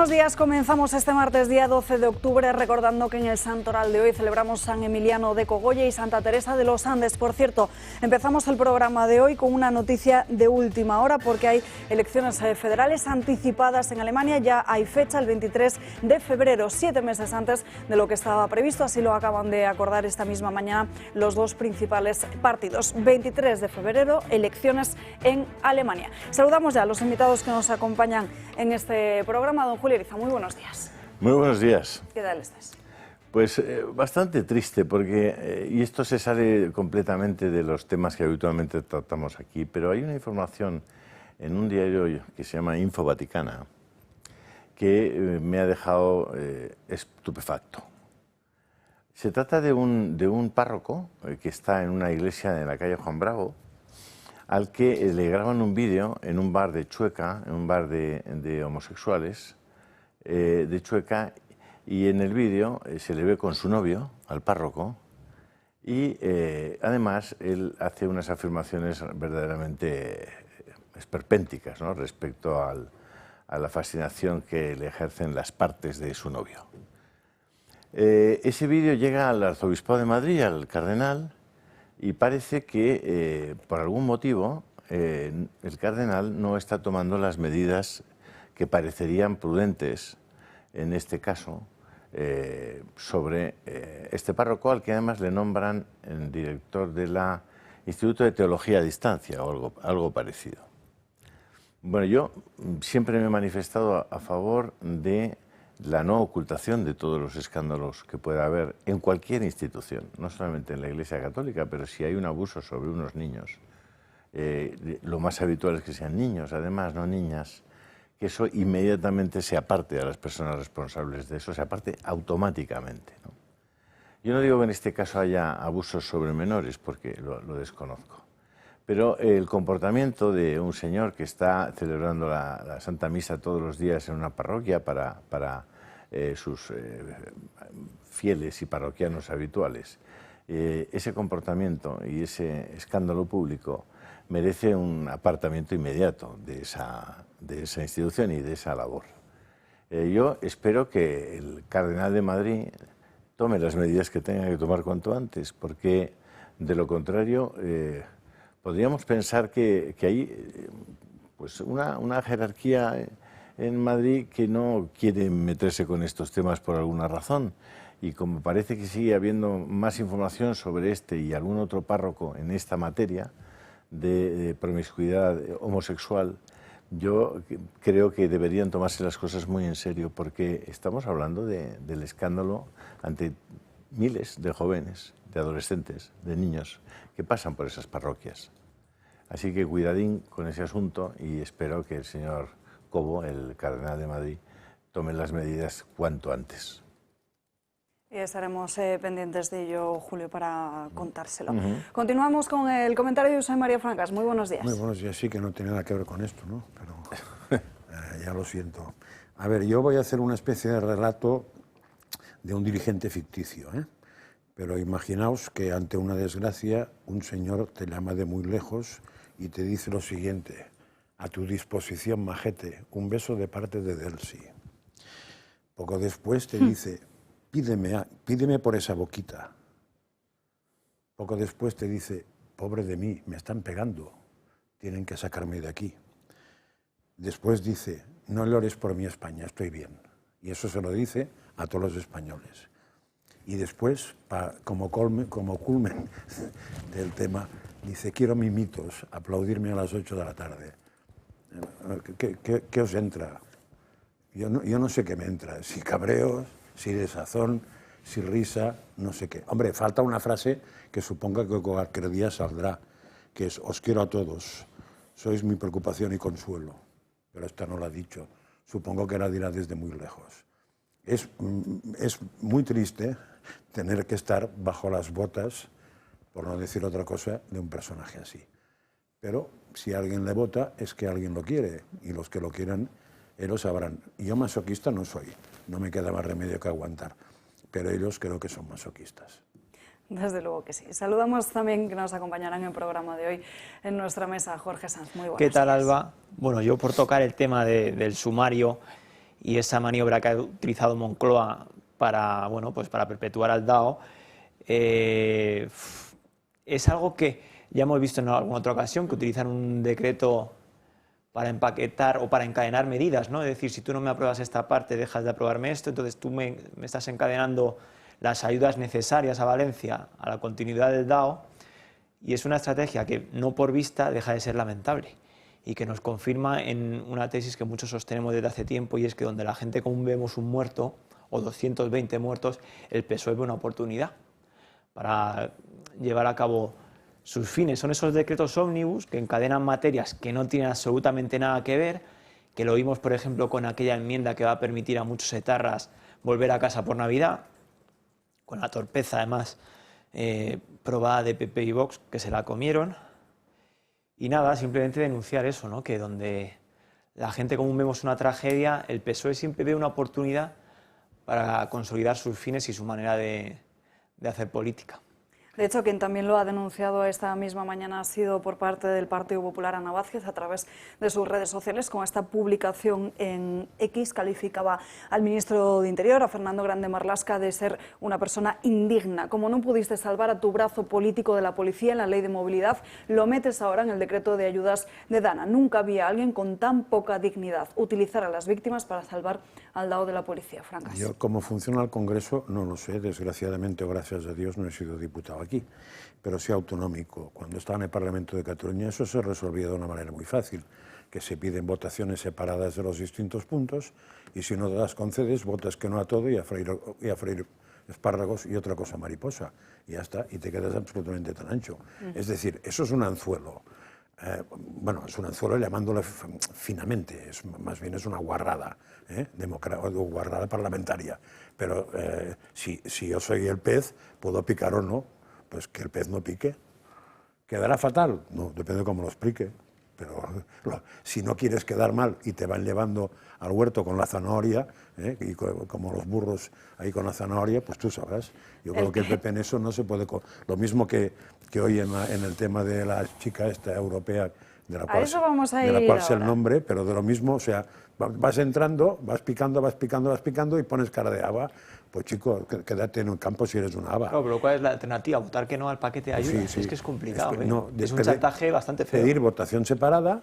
Buenos días, comenzamos este martes día 12 de octubre recordando que en el santoral de hoy celebramos San Emiliano de Cogolla y Santa Teresa de los Andes. Por cierto, empezamos el programa de hoy con una noticia de última hora porque hay elecciones federales anticipadas en Alemania, ya hay fecha el 23 de febrero, 7 meses antes de lo que estaba previsto, así lo acaban de acordar esta misma mañana los dos principales partidos. 23 de febrero, elecciones en Alemania. Saludamos ya a los invitados que nos acompañan en este programa. Don Julio Eriza, muy buenos días. Muy buenos días. ¿Qué tal estás? Pues bastante triste porque, y esto se sale completamente de los temas que habitualmente tratamos aquí, pero hay una información en un diario que se llama Info Vaticana que me ha dejado estupefacto. Se trata de un párroco que está en una iglesia en la calle Juan Bravo, al que le graban un vídeo en un bar de Chueca, en un bar de homosexuales de Chueca, y en el vídeo se le ve con su novio, al párroco, y además él hace unas afirmaciones verdaderamente esperpénticas, ¿no?, respecto a la fascinación que le ejercen las partes de su novio. Ese vídeo llega al Arzobispado de Madrid, al cardenal, y parece que, por algún motivo, el cardenal no está tomando las medidas que parecerían prudentes, en este caso, sobre este párroco, al que además le nombran el director del Instituto de Teología a Distancia, o algo parecido. Bueno, yo siempre me he manifestado a favor de la no ocultación de todos los escándalos que pueda haber en cualquier institución, no solamente en la Iglesia Católica, pero si hay un abuso sobre unos niños, lo más habitual es que sean niños, además, no niñas, que eso inmediatamente se aparte a las personas responsables de eso, se aparte automáticamente, ¿no? Yo no digo que en este caso haya abusos sobre menores, porque lo desconozco, pero el comportamiento de un señor que está celebrando la Santa Misa todos los días en una parroquia para sus fieles y parroquianos habituales, ese comportamiento y ese escándalo público merece un apartamiento inmediato de esa institución y de esa labor. Yo espero que el cardenal de Madrid tome las medidas que tenga que tomar cuanto antes, porque de lo contrario podríamos pensar que hay pues una jerarquía en Madrid que no quiere meterse con estos temas por alguna razón, y como parece que sigue habiendo más información sobre este y algún otro párroco en esta materia de promiscuidad homosexual, yo creo que deberían tomarse las cosas muy en serio, porque estamos hablando del escándalo ante miles de jóvenes, de adolescentes, de niños que pasan por esas parroquias. Así que cuidadín con ese asunto, y espero que el señor Cobo, el cardenal de Madrid, tome las medidas cuanto antes. Y estaremos pendientes de ello, Julio, para contárselo. Continuamos con el comentario de José María Francas. Muy buenos días. Muy buenos días. Sí que no tiene nada que ver con esto, ¿no? Pero ya lo siento. A ver, yo voy a hacer una especie de relato de un dirigente ficticio, ¿eh? Pero imaginaos que ante una desgracia un señor te llama de muy lejos y te dice lo siguiente: a tu disposición, majete, un beso de parte de Delsi. Poco después te dice: pídeme por esa boquita. Poco después te dice: pobre de mí, me están pegando, tienen que sacarme de aquí. Después dice: no llores por mi España, estoy bien. Y eso se lo dice a todos los españoles. Y después, como culmen del tema, dice: quiero mimitos, aplaudirme a las 8 de la tarde. ¿Qué os entra? Yo no sé qué me entra, si cabreos, si desazón, si risa, no sé qué. Hombre, falta una frase que suponga que cualquier día saldrá, que es: os quiero a todos, sois mi preocupación y consuelo. Pero esta no la ha dicho, supongo que la dirá desde muy lejos. Es muy triste tener que estar bajo las botas, por no decir otra cosa, de un personaje así. Pero si alguien le vota es que alguien lo quiere, y los que lo quieran, ellos sabrán. Yo masoquista no soy, no me queda más remedio que aguantar, pero ellos creo que son masoquistas. Desde luego que sí. Saludamos también que nos acompañarán en el programa de hoy en nuestra mesa Jorge Sanz. Muy buenos ¿Qué tal, días. Alba? Bueno, yo por tocar el tema del sumario y esa maniobra que ha utilizado Moncloa para, bueno, pues para perpetuar al DAO, es algo que ya hemos visto en alguna otra ocasión, que utilizan un decreto para empaquetar o para encadenar medidas, ¿no? Es decir, si tú no me apruebas esta parte, dejas de aprobarme esto, entonces tú me estás encadenando las ayudas necesarias a Valencia a la continuidad del DAO, y es una estrategia que no por vista deja de ser lamentable y que nos confirma en una tesis que muchos sostenemos desde hace tiempo, y es que donde la gente común vemos un muerto o 220 muertos, el PSOE ve una oportunidad para llevar a cabo sus fines. Son esos decretos ómnibus que encadenan materias que no tienen absolutamente nada que ver, que lo vimos, por ejemplo, con aquella enmienda que va a permitir a muchos etarras volver a casa por Navidad, con la torpeza, además, probada de PP y Vox, que se la comieron. Y nada, simplemente denunciar eso, ¿no? Que donde la gente común vemos una tragedia, el PSOE siempre ve una oportunidad para consolidar sus fines y su manera de hacer política. De hecho, quien también lo ha denunciado esta misma mañana ha sido por parte del Partido Popular Ana Vázquez a través de sus redes sociales. Con esta publicación en X calificaba al ministro de Interior, a Fernando Grande Marlaska, de ser una persona indigna. Como no pudiste salvar a tu brazo político de la policía en la ley de movilidad, lo metes ahora en el decreto de ayudas de Dana. Nunca había alguien con tan poca dignidad. Utilizar a las víctimas para salvar al DAO de la policía. Francas. Yo, cómo funciona el Congreso, no lo sé. Desgraciadamente, o gracias a Dios, no he sido diputado aquí, pero sí autonómico. Cuando estaba en el Parlamento de Cataluña, eso se resolvía de una manera muy fácil, que se piden votaciones separadas de los distintos puntos, y si no te las concedes, votas que no a todo y a freír espárragos y otra cosa mariposa, y ya está, y te quedas absolutamente tan ancho. Es decir, eso es un anzuelo. Bueno, es un anzuelo llamándolo finamente, más bien es una guarrada, guarrada parlamentaria. Pero si yo soy el pez, puedo picar o no, pues que el pez no pique. ¿Quedará fatal? No, depende de cómo lo explique. Pero si no quieres quedar mal y te van llevando al huerto con la zanahoria, y como los burros ahí con la zanahoria, pues tú sabrás. Yo creo que el PP en eso no se puede... Lo mismo que hoy en el tema de la chica esta europea, de la cual sé el nombre, pero de lo mismo, o sea, vas entrando, vas picando y pones cara de haba. Pues chico, quédate en el campo si eres una haba. Claro, pero ¿cuál es la alternativa? ¿Votar que no al paquete de ayudas? Sí. Es que es complicado. Es un chantaje bastante feo. Pedir votación separada,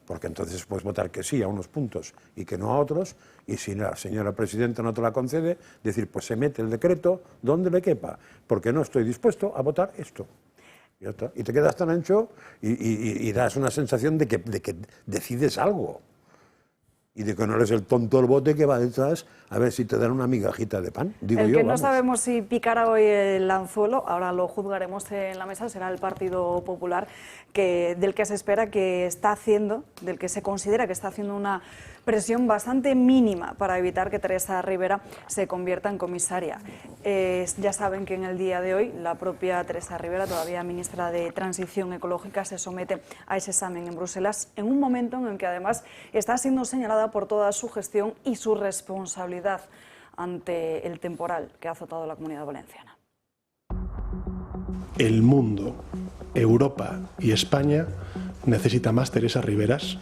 porque entonces puedes votar que sí a unos puntos y que no a otros, y si la señora presidenta no te la concede, decir, pues se mete el decreto donde le quepa, porque no estoy dispuesto a votar esto. Ya está. Y te quedas tan ancho y das una sensación de que decides algo. Y de que no eres el tonto del bote que va detrás a ver si te dan una migajita de pan. Digo el yo, que no sabemos si picará hoy el anzuelo, ahora lo juzgaremos en la mesa, será el Partido Popular, del que se espera que está haciendo, del que se considera que está haciendo una presión bastante mínima para evitar que Teresa Ribera se convierta en comisaria. Ya saben que en el día de hoy la propia Teresa Ribera, todavía ministra de Transición Ecológica, se somete a ese examen en Bruselas en un momento en el que además está siendo señalada por toda su gestión y su responsabilidad ante el temporal que ha azotado la Comunidad Valenciana. El mundo, Europa y España necesita más Teresa Riberas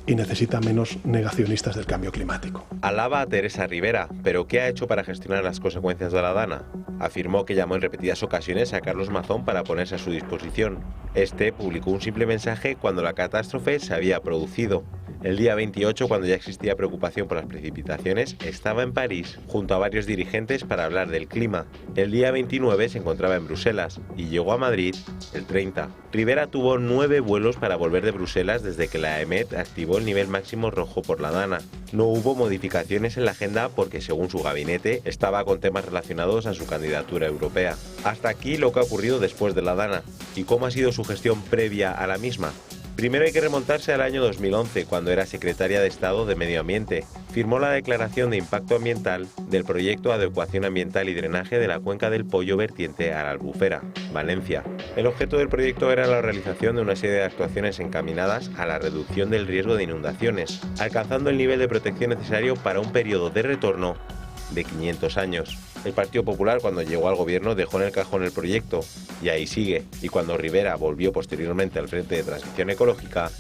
y necesita menos negacionistas del cambio climático. Alaba a Teresa Ribera, pero ¿qué ha hecho para gestionar las consecuencias de la Dana? Afirmó que llamó en repetidas ocasiones a Carlos Mazón para ponerse a su disposición. Este publicó un simple mensaje cuando la catástrofe se había producido. El día 28, cuando ya existía preocupación por las precipitaciones, estaba en París junto a varios dirigentes para hablar del clima. El día 29 se encontraba en Bruselas y llegó a Madrid el 30. Ribera tuvo 9 vuelos para volver de Bruselas desde que la EMET activó el nivel máximo rojo por la Dana. No hubo modificaciones en la agenda porque, según su gabinete, estaba con temas relacionados a su candidatura europea. Hasta aquí lo que ha ocurrido después de la Dana. ¿Y cómo ha sido su gestión previa a la misma? Primero hay que remontarse al año 2011, cuando era secretaria de Estado de Medio Ambiente. Firmó la declaración de impacto ambiental del proyecto Adecuación Ambiental y Drenaje de la Cuenca del Pollo vertiente a la Albufera, Valencia. El objeto del proyecto era la realización de una serie de actuaciones encaminadas a la reducción del riesgo de inundaciones, alcanzando el nivel de protección necesario para un periodo de retorno de 500 años. El Partido Popular, cuando llegó al gobierno, dejó en el cajón el proyecto, y ahí sigue, y cuando Ribera volvió posteriormente al Frente de Transición Ecológica,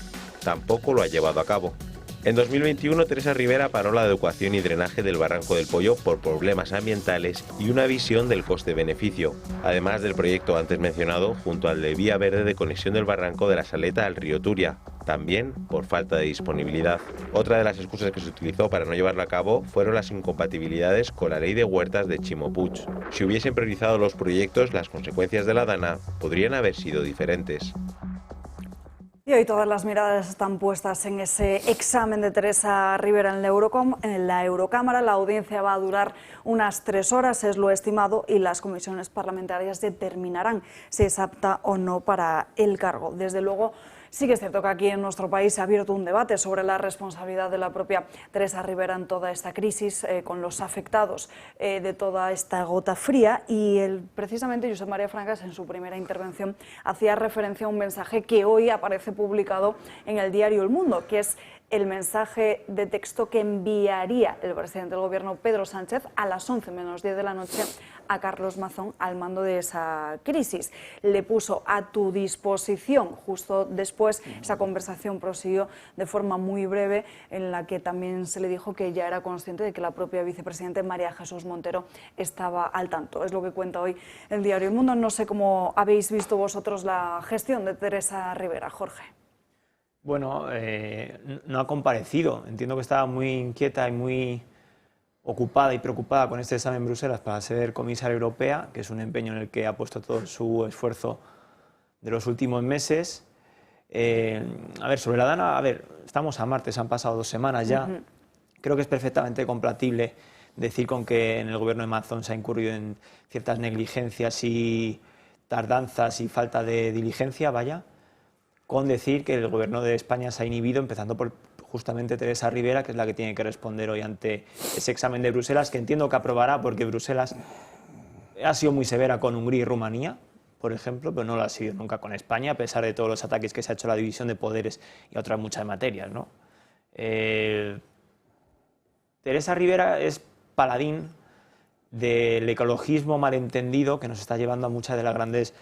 tampoco lo ha llevado a cabo. En 2021, Teresa Rivera paró la adecuación y drenaje del Barranco del Pollo por problemas ambientales y una visión del coste-beneficio, además del proyecto antes mencionado junto al de vía verde de conexión del Barranco de la Saleta al río Turia, también por falta de disponibilidad. Otra de las excusas que se utilizó para no llevarlo a cabo fueron las incompatibilidades con la ley de huertas de Ximo Puig. Si hubiesen priorizado los proyectos, las consecuencias de la Dana podrían haber sido diferentes. Y hoy todas las miradas están puestas en ese examen de Teresa Rivera en la Eurocámara. La audiencia va a durar unas 3 horas, es lo estimado, y las comisiones parlamentarias determinarán si es apta o no para el cargo. Desde luego, sí que es cierto que aquí en nuestro país se ha abierto un debate sobre la responsabilidad de la propia Teresa Rivera en toda esta crisis, con los afectados de toda esta gota fría, y precisamente Josep María Francas en su primera intervención hacía referencia a un mensaje que hoy aparece publicado en el diario El Mundo, que es el mensaje de texto que enviaría el presidente del Gobierno, Pedro Sánchez, a las 11 menos 10 de la noche a Carlos Mazón al mando de esa crisis. Le puso a tu disposición. Justo después esa conversación prosiguió de forma muy breve, en la que también se le dijo que ya era consciente de que la propia vicepresidenta María Jesús Montero estaba al tanto. Es lo que cuenta hoy el diario El Mundo. No sé cómo habéis visto vosotros la gestión de Teresa Rivera, Jorge. Bueno, no ha comparecido. Entiendo que estaba muy inquieta y muy ocupada y preocupada con este examen en Bruselas para ser comisaria europea, que es un empeño en el que ha puesto todo su esfuerzo de los últimos meses. A ver, sobre la Dana, estamos a martes, han pasado 2 semanas ya. Creo que es perfectamente compatible decir con que en el gobierno de Mazón se ha incurrido en ciertas negligencias y tardanzas y falta de diligencia, con decir que el gobierno de España se ha inhibido, empezando por justamente Teresa Rivera, que es la que tiene que responder hoy ante ese examen de Bruselas, que entiendo que aprobará, porque Bruselas ha sido muy severa con Hungría y Rumanía, por ejemplo, pero no lo ha sido nunca con España, a pesar de todos los ataques que se ha hecho a la división de poderes y a otras muchas materias, ¿no? Teresa Rivera es paladín del ecologismo malentendido que nos está llevando a muchas de las grandes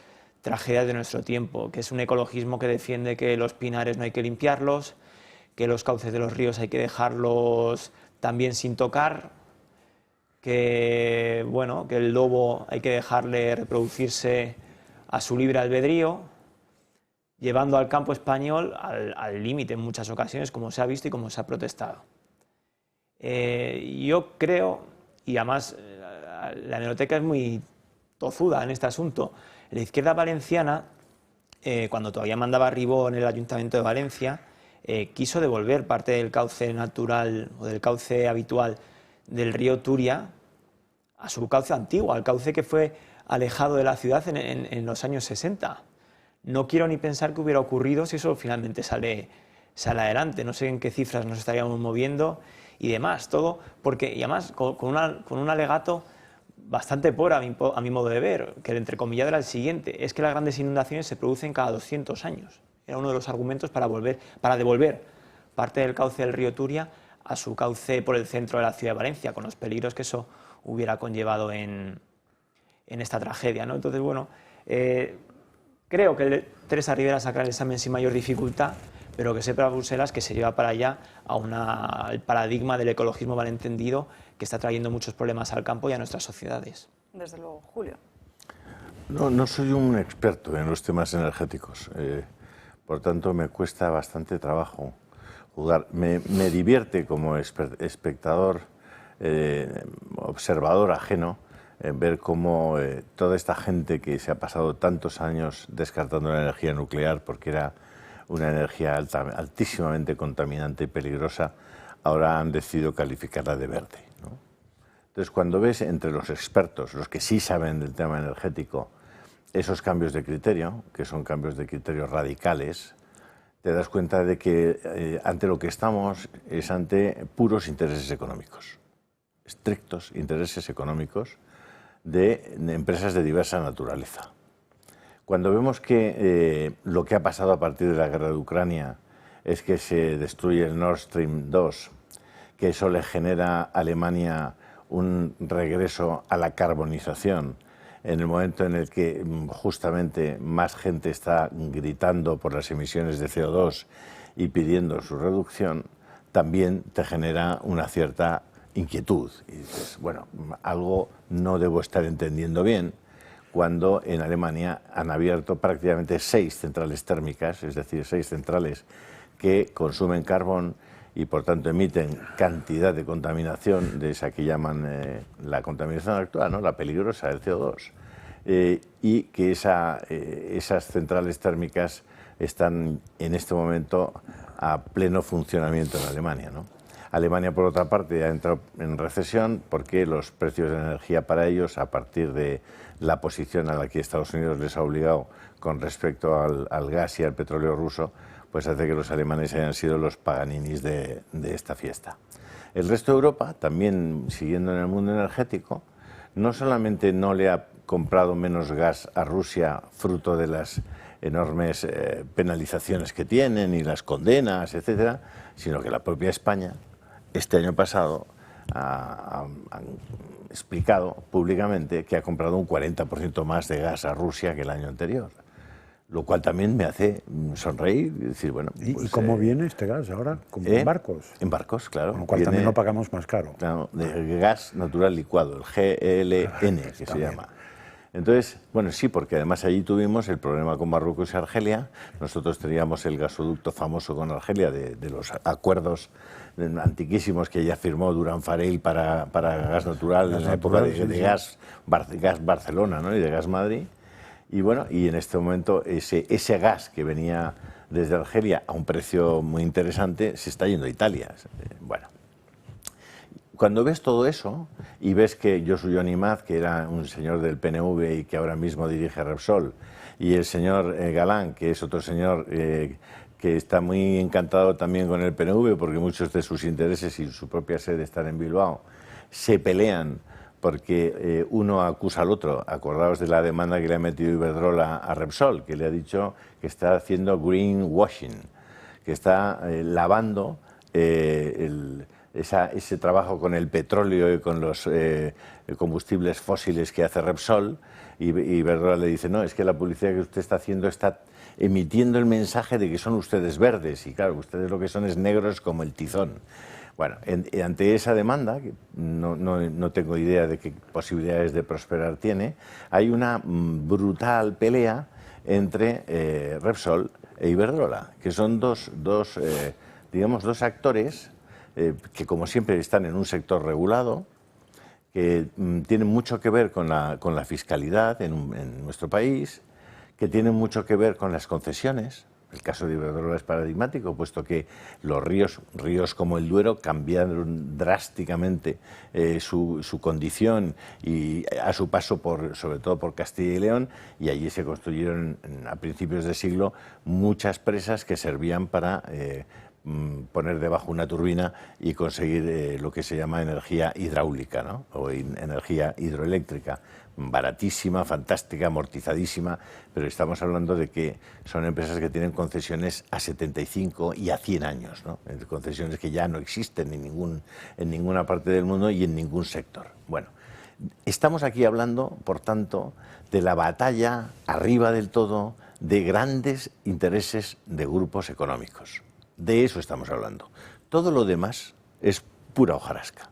tragedias de nuestro tiempo, que es un ecologismo que defiende que los pinares no hay que limpiarlos, que los cauces de los ríos hay que dejarlos también sin tocar, que, bueno, que el lobo hay que dejarle reproducirse a su libre albedrío, llevando al campo español al límite en muchas ocasiones, como se ha visto y como se ha protestado. Yo creo, y además la hemeroteca es muy tozuda en este asunto, la izquierda valenciana, cuando todavía mandaba Ribó en el Ayuntamiento de Valencia, quiso devolver parte del cauce natural o del cauce habitual del río Turia a su cauce antiguo, al cauce que fue alejado de la ciudad en los años 60. No quiero ni pensar qué hubiera ocurrido si eso finalmente sale adelante. No sé en qué cifras nos estaríamos moviendo y demás. Todo porque, y además, con un alegato bastante pobre a mi modo de ver, que el entrecomillado era el siguiente: es que las grandes inundaciones se producen cada 200 años. Era uno de los argumentos para devolver parte del cauce del río Turia a su cauce por el centro de la ciudad de Valencia, con los peligros que eso hubiera conllevado en esta tragedia, ¿no? Entonces, bueno, creo que Teresa Rivera sacará el examen sin mayor dificultad, pero que sepa Bruselas que se lleva para allá al paradigma del ecologismo malentendido que está trayendo muchos problemas al campo y a nuestras sociedades. Desde luego, Julio. No soy un experto en los temas energéticos, por tanto me cuesta bastante trabajo jugar. Me divierte como espectador, observador ajeno, ver cómo toda esta gente que se ha pasado tantos años descartando la energía nuclear porque era una energía altísimamente contaminante y peligrosa, ahora han decidido calificarla de verde, ¿no? Entonces, cuando ves entre los expertos, los que sí saben del tema energético, esos cambios de criterio, que son cambios de criterio radicales, te das cuenta de que ante lo que estamos es ante puros intereses económicos, estrictos intereses económicos de empresas de diversa naturaleza. Cuando vemos que lo que ha pasado a partir de la guerra de Ucrania es que se destruye el Nord Stream 2, que eso le genera a Alemania un regreso a la carbonización, en el momento en el que justamente más gente está gritando por las emisiones de CO2 y pidiendo su reducción, también te genera una cierta inquietud. Y dices, bueno, algo no debo estar entendiendo bien cuando en Alemania han abierto prácticamente 6 centrales térmicas, es decir, 6 centrales que consumen carbón y por tanto emiten cantidad de contaminación, de esa que llaman la contaminación actual, ¿no? La peligrosa, el CO2, y que esas centrales térmicas están en este momento a pleno funcionamiento en Alemania, ¿no? Alemania, por otra parte, ha entrado en recesión porque los precios de energía para ellos, a partir de la posición a la que Estados Unidos les ha obligado con respecto al gas y al petróleo ruso, pues hace que los alemanes hayan sido los paganinis de esta fiesta. El resto de Europa, también siguiendo en el mundo energético, no solamente no le ha comprado menos gas a Rusia fruto de las enormes penalizaciones que tienen y las condenas, etcétera, sino que la propia España, este año pasado, ha explicado públicamente que ha comprado un 40% más de gas a Rusia que el año anterior. Lo cual también me hace sonreír y decir, bueno... Pues, ¿Y cómo viene este gas ahora? ¿En barcos? En barcos, claro. Con lo cual también lo pagamos más caro. Claro, de gas natural licuado, el GLN, que se llama. Entonces, bueno, sí, porque además allí tuvimos el problema con Marruecos y Argelia. Nosotros teníamos el gasoducto famoso con Argelia de los acuerdos antiquísimos que ya firmó Durán Farell para gas natural en la época de gas Barcelona, ¿no? Y de gas Madrid. Y bueno, y en este momento ese gas que venía desde Argelia a un precio muy interesante se está yendo a Italia. Bueno, cuando ves todo eso y ves que Josu Jon Imaz, que era un señor del PNV y que ahora mismo dirige Repsol, y el señor Galán, que es otro señor que está muy encantado también con el PNV porque muchos de sus intereses y su propia sede están en Bilbao, se pelean porque uno acusa al otro. Acordaos de la demanda que le ha metido Iberdrola a Repsol, que le ha dicho que está haciendo greenwashing, que está lavando ese trabajo con el petróleo y con los combustibles fósiles que hace Repsol, y Iberdrola le dice, no, es que la publicidad que usted está haciendo está emitiendo el mensaje de que son ustedes verdes, y claro, ustedes lo que son es negros como el tizón. Bueno, ante esa demanda, que no tengo idea de qué posibilidades de prosperar tiene, hay una brutal pelea entre Repsol e Iberdrola, que son dos actores que, como siempre, están en un sector regulado, que tienen mucho que ver con la fiscalidad en nuestro país, que tienen mucho que ver con las concesiones. El caso de Iberdrola es paradigmático, puesto que los ríos como el Duero cambiaron drásticamente su condición y a su paso sobre todo por Castilla y León, y allí se construyeron a principios de siglo muchas presas que servían para poner debajo una turbina y conseguir lo que se llama energía hidráulica, ¿no? O energía hidroeléctrica. Baratísima, fantástica, amortizadísima, pero estamos hablando de que son empresas que tienen concesiones a 75 y a 100 años, ¿no? Concesiones que ya no existen en ninguna parte del mundo y en ningún sector. Bueno, estamos aquí hablando, por tanto, de la batalla arriba del todo de grandes intereses de grupos económicos. De eso estamos hablando. Todo lo demás es pura hojarasca.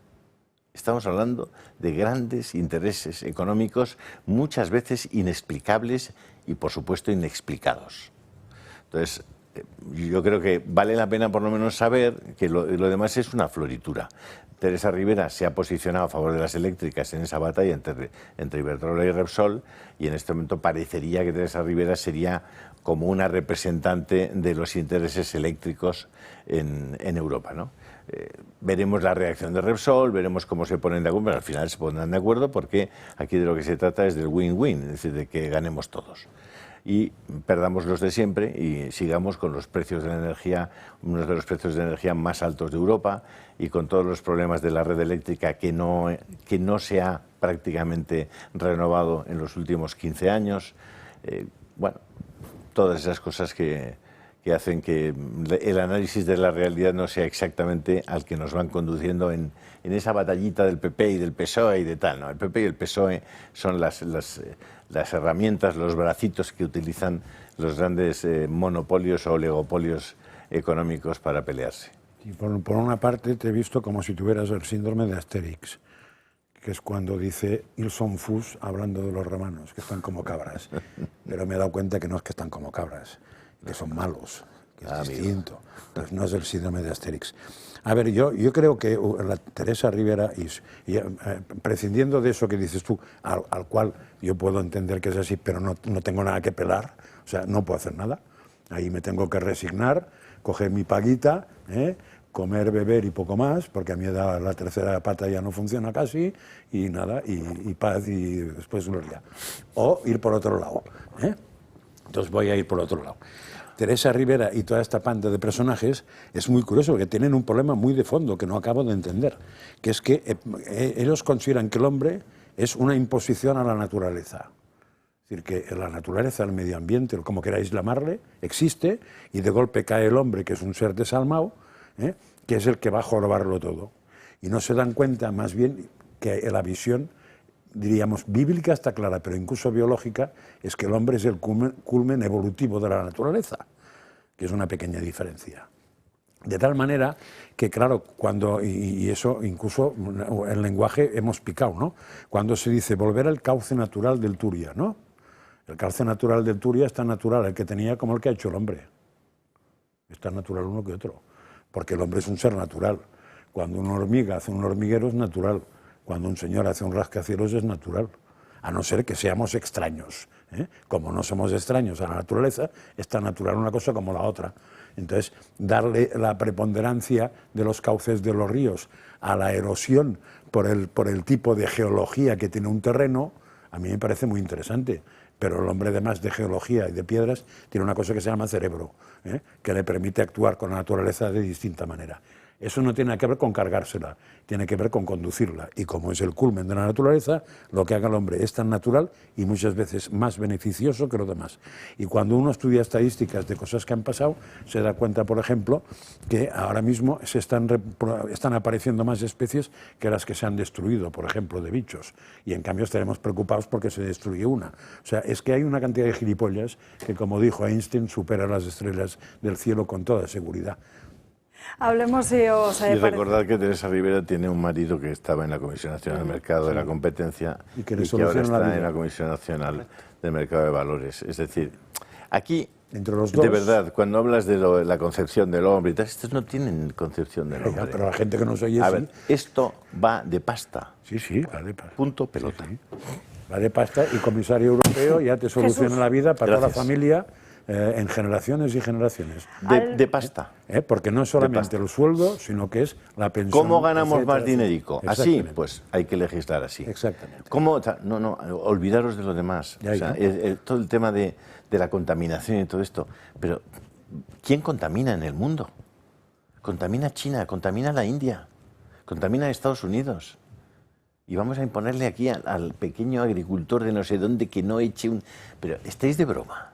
Estamos hablando de grandes intereses económicos, muchas veces inexplicables y, por supuesto, inexplicados. Entonces, yo creo que vale la pena por lo menos saber que lo demás es una floritura. Teresa Rivera se ha posicionado a favor de las eléctricas en esa batalla entre Iberdrola y Repsol, y en este momento parecería que Teresa Rivera sería como una representante de los intereses eléctricos en Europa, ¿no? Veremos la reacción de Repsol, veremos cómo se ponen de acuerdo, pero al final se pondrán de acuerdo porque aquí de lo que se trata es del win-win, es decir, de que ganemos todos. Y perdamos los de siempre y sigamos con los precios de la energía, uno de los precios de energía más altos de Europa, y con todos los problemas de la red eléctrica que no se ha prácticamente renovado en los últimos 15 años. Bueno, todas esas cosas que hacen que el análisis de la realidad no sea exactamente al que nos van conduciendo en esa batallita del PP y del PSOE y de tal, ¿no? El PP y el PSOE son las herramientas, los bracitos que utilizan los grandes monopolios o oligopolios económicos para pelearse. Y por una parte te he visto como si tuvieras el síndrome de Asterix, que es cuando dice ils sont fous hablando de los romanos, que están como cabras. Pero me he dado cuenta que no es que están como cabras, que son malos, que es distinto. Pues no es el síndrome de Asterix. A ver, yo creo que la Teresa Rivera, prescindiendo de eso que dices tú, al cual yo puedo entender que es así, pero no tengo nada que pelar, o sea, no puedo hacer nada. Ahí me tengo que resignar, coger mi paguita, comer, beber y poco más, porque a mi edad la tercera pata ya no funciona casi, y nada, y paz, y después gloria. O ir por otro lado. Entonces voy a ir por otro lado. Teresa Rivera y toda esta panda de personajes es muy curioso, porque tienen un problema muy de fondo que no acabo de entender, que es que ellos consideran que el hombre es una imposición a la naturaleza. Es decir, que la naturaleza, el medio ambiente, como queráis llamarle, existe, y de golpe cae el hombre, que es un ser desalmado, que es el que va a jorobarlo todo. Y no se dan cuenta, más bien, que la visión, diríamos, bíblica está clara, pero incluso biológica, es que el hombre es el culmen evolutivo de la naturaleza, que es una pequeña diferencia. De tal manera que, claro, cuando, y eso incluso el lenguaje hemos picado, ¿no? Cuando se dice volver al cauce natural del Turia, ¿no? El cauce natural del Turia es tan natural el que tenía como el que ha hecho el hombre. Es tan natural uno que otro. Porque el hombre es un ser natural. Cuando una hormiga hace un hormiguero es natural. Cuando un señor hace un rascacielos es natural. A no ser que seamos extraños. Como no somos extraños a la naturaleza, es tan natural una cosa como la otra. Entonces, darle la preponderancia de los cauces de los ríos a la erosión por el tipo de geología que tiene un terreno, a mí me parece muy interesante. Pero el hombre, además de geología y de piedras, tiene una cosa que se llama cerebro, que le permite actuar con la naturaleza de distinta manera. Eso no tiene que ver con cargársela, tiene que ver con conducirla. Y como es el culmen de la naturaleza, lo que haga el hombre es tan natural y muchas veces más beneficioso que lo demás. Y cuando uno estudia estadísticas de cosas que han pasado, se da cuenta, por ejemplo, que ahora mismo están apareciendo más especies que las que se han destruido, por ejemplo, de bichos. Y en cambio estaremos preocupados porque se destruye una. O sea, es que hay una cantidad de gilipollas que, como dijo Einstein, supera las estrellas del cielo con toda seguridad. Hablemos si os y recordad que Teresa Rivera tiene un marido que estaba en la Comisión Nacional del Mercado de la Competencia y que ahora está en la Comisión Nacional del Mercado de Valores. Es decir, aquí, entre los dos, de verdad, cuando hablas de la concepción del hombre y tal, estos no tienen concepción del hombre. Pero la gente que nos oye, a ver, esto va de pasta. Sí, va de pasta. Punto pelota. Sí. Va de pasta y comisario europeo ya te soluciona la vida para toda la familia. En generaciones y generaciones. De pasta. Porque no es solamente el sueldo, sino que es la pensión. ¿Cómo ganamos más dinerico? Así, pues hay que legislar así. Exactamente. ¿Cómo? No, olvidaros de lo demás. O sea, todo el tema de la contaminación y todo esto. Pero, ¿quién contamina en el mundo? Contamina China, contamina la India, contamina Estados Unidos. Y vamos a imponerle aquí al pequeño agricultor de no sé dónde que no eche un... Pero, ¿estáis de broma?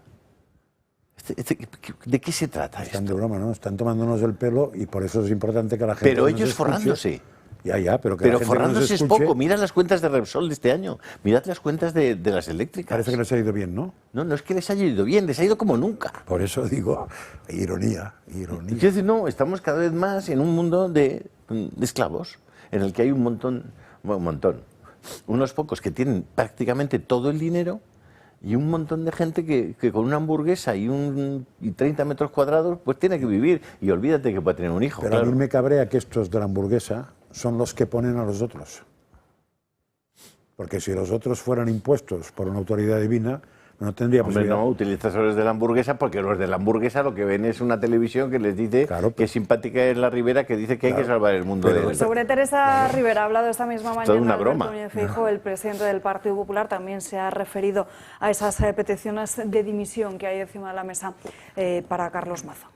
¿De qué se trata Están esto? de broma, ¿no? Están tomándonos el pelo y por eso es importante que la gente... Pero ellos forrándose. Pero forrándose es poco. Mirad las cuentas de Repsol de este año. Mirad las cuentas de las eléctricas. Parece que les ha ido bien, ¿no? No es que les haya ido bien, les ha ido como nunca. Por eso digo, ironía. Quiero decir, no, estamos cada vez más en un mundo de esclavos, en el que hay unos pocos que tienen prácticamente todo el dinero, y un montón de gente que con una hamburguesa y 30 metros cuadrados pues tiene que vivir, y olvídate que puede tener un hijo. Pero claro, a mí me cabrea que estos de la hamburguesa son los que ponen a los otros. Porque si los otros fueran impuestos por una autoridad divina, no tendría posibilidad. No, utilizas los de la hamburguesa porque los de la hamburguesa lo que ven es una televisión que les dice que simpática es la Rivera, que dice que hay que salvar el mundo de... Pues sobre Teresa Rivera ha hablado esta misma mañana. Toda una broma. Núñez Feijóo, el presidente del Partido Popular, también se ha referido a esas peticiones de dimisión que hay encima de la mesa para Carlos Mazón.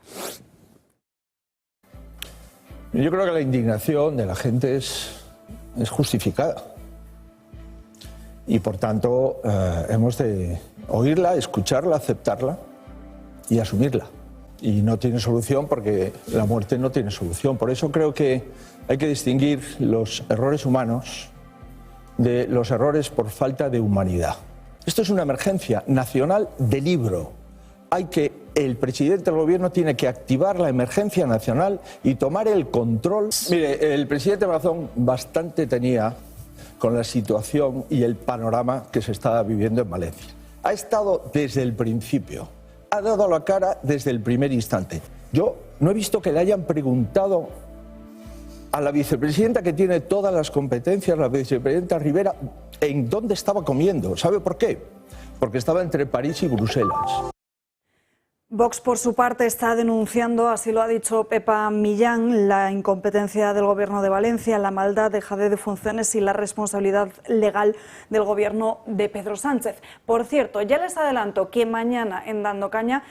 Yo creo que la indignación de la gente es justificada. Y por tanto hemos de oírla, escucharla, aceptarla y asumirla. Y no tiene solución porque la muerte no tiene solución. Por eso creo que hay que distinguir los errores humanos de los errores por falta de humanidad. Esto es una emergencia nacional de libro. Hay que el presidente del gobierno tiene que activar la emergencia nacional y tomar el control. Mire, el presidente Mazón bastante tenía con la situación y el panorama que se estaba viviendo en Valencia. Ha estado desde el principio, ha dado la cara desde el primer instante. Yo no he visto que le hayan preguntado a la vicepresidenta, que tiene todas las competencias, la vicepresidenta Rivera, en dónde estaba comiendo. ¿Sabe por qué? Porque estaba entre París y Bruselas. Vox, por su parte, está denunciando, así lo ha dicho Pepa Millán, la incompetencia del Gobierno de Valencia, la maldad, dejadez de funciones y la responsabilidad legal del Gobierno de Pedro Sánchez. Por cierto, ya les adelanto que mañana en Dando Caña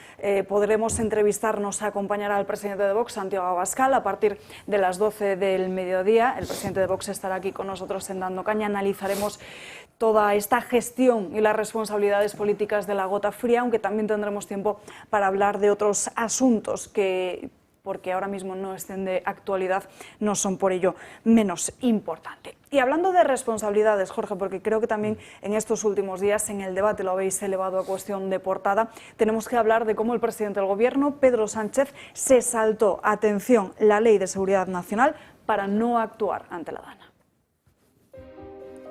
podremos entrevistarnos, acompañará al presidente de Vox, Santiago Abascal, a partir de las 12 del mediodía. El presidente de Vox estará aquí con nosotros en Dando Caña. Analizaremos toda esta gestión y las responsabilidades políticas de la gota fría, aunque también tendremos tiempo para hablar de otros asuntos que, porque ahora mismo no estén de actualidad, no son por ello menos importantes. Y hablando de responsabilidades, Jorge, porque creo que también en estos últimos días en el debate lo habéis elevado a cuestión de portada, tenemos que hablar de cómo el presidente del Gobierno, Pedro Sánchez, se saltó, atención, la Ley de Seguridad Nacional para no actuar ante la DANA.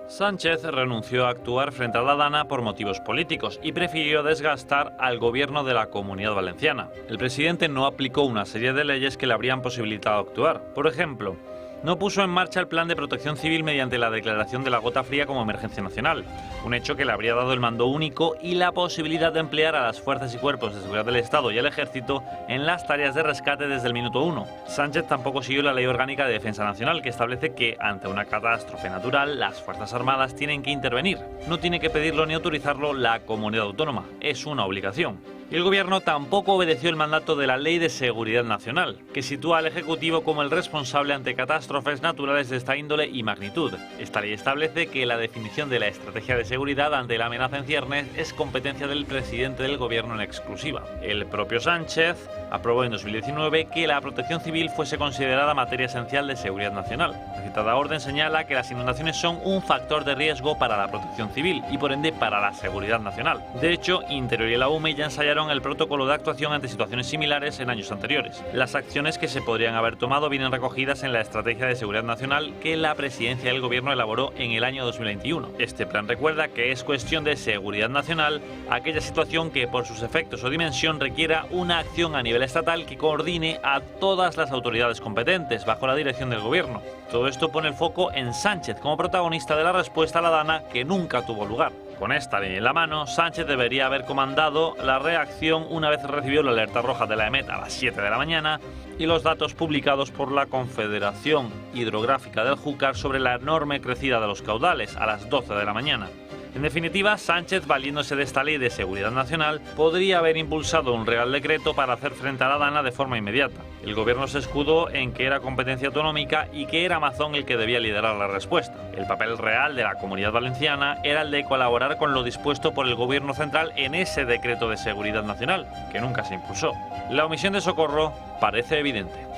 Sánchez renunció a actuar frente a la DANA por motivos políticos y prefirió desgastar al gobierno de la Comunidad Valenciana. El presidente no aplicó una serie de leyes que le habrían posibilitado actuar. Por ejemplo, no puso en marcha el plan de protección civil mediante la declaración de la gota fría como emergencia nacional, un hecho que le habría dado el mando único y la posibilidad de emplear a las fuerzas y cuerpos de seguridad del Estado y el Ejército en las tareas de rescate desde el minuto 1. Sánchez tampoco siguió la Ley Orgánica de Defensa Nacional, que establece que, ante una catástrofe natural, las Fuerzas Armadas tienen que intervenir. No tiene que pedirlo ni autorizarlo la comunidad autónoma, es una obligación. Y el Gobierno tampoco obedeció el mandato de la Ley de Seguridad Nacional, que sitúa al Ejecutivo como el responsable ante catástrofes naturales de esta índole y magnitud. Esta ley establece que la definición de la estrategia de seguridad ante la amenaza en ciernes es competencia del presidente del Gobierno en exclusiva. El propio Sánchez aprobó en 2019 que la protección civil fuese considerada materia esencial de seguridad nacional. La citada orden señala que las inundaciones son un factor de riesgo para la protección civil y por ende para la seguridad nacional. De hecho, Interior y la UME ya ensayaron el protocolo de actuación ante situaciones similares en años anteriores. Las acciones que se podrían haber tomado vienen recogidas en la Estrategia de Seguridad Nacional que la Presidencia del Gobierno elaboró en el año 2021. Este plan recuerda que es cuestión de seguridad nacional aquella situación que por sus efectos o dimensión requiera una acción a nivel estatal que coordine a todas las autoridades competentes bajo la dirección del Gobierno. Todo esto pone el foco en Sánchez como protagonista de la respuesta a la DANA que nunca tuvo lugar. Con esta ley en la mano, Sánchez debería haber comandado la reacción una vez recibió la alerta roja de la EMET a las 7 de la mañana y los datos publicados por la Confederación Hidrográfica del Júcar sobre la enorme crecida de los caudales a las 12 de la mañana. En definitiva, Sánchez, valiéndose de esta ley de seguridad nacional, podría haber impulsado un real decreto para hacer frente a la DANA de forma inmediata. El Gobierno se escudó en que era competencia autonómica y que era Mazón el que debía liderar la respuesta. El papel real de la Comunidad Valenciana era el de colaborar con lo dispuesto por el Gobierno central en ese decreto de seguridad nacional, que nunca se impulsó. La omisión de socorro parece evidente.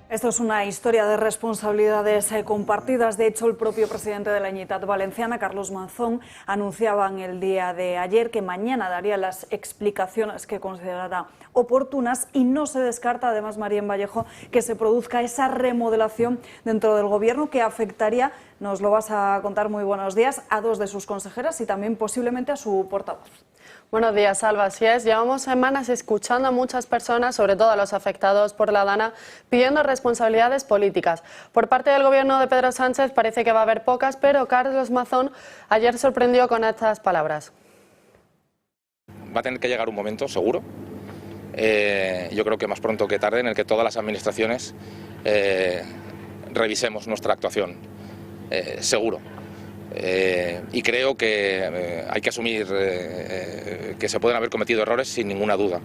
Esto es una historia de responsabilidades compartidas. De hecho, el propio presidente de la Generalitat Valenciana, Carlos Mazón, anunciaba en el día de ayer que mañana daría las explicaciones que considerará oportunas y no se descarta, además, Marién Vallejo, que se produzca esa remodelación dentro del Gobierno que afectaría, nos lo vas a contar, muy buenos días, a dos de sus consejeras y también posiblemente a su portavoz. Buenos días, Alba. Así es, llevamos semanas escuchando a muchas personas, sobre todo a los afectados por la DANA, pidiendo responsabilidades políticas. Por parte del Gobierno de Pedro Sánchez parece que va a haber pocas, pero Carlos Mazón ayer sorprendió con estas palabras. Va a tener que llegar un momento, seguro, yo creo que más pronto que tarde, en el que todas las administraciones revisemos nuestra actuación, seguro. Y creo que hay que asumir que se pueden haber cometido errores sin ninguna duda.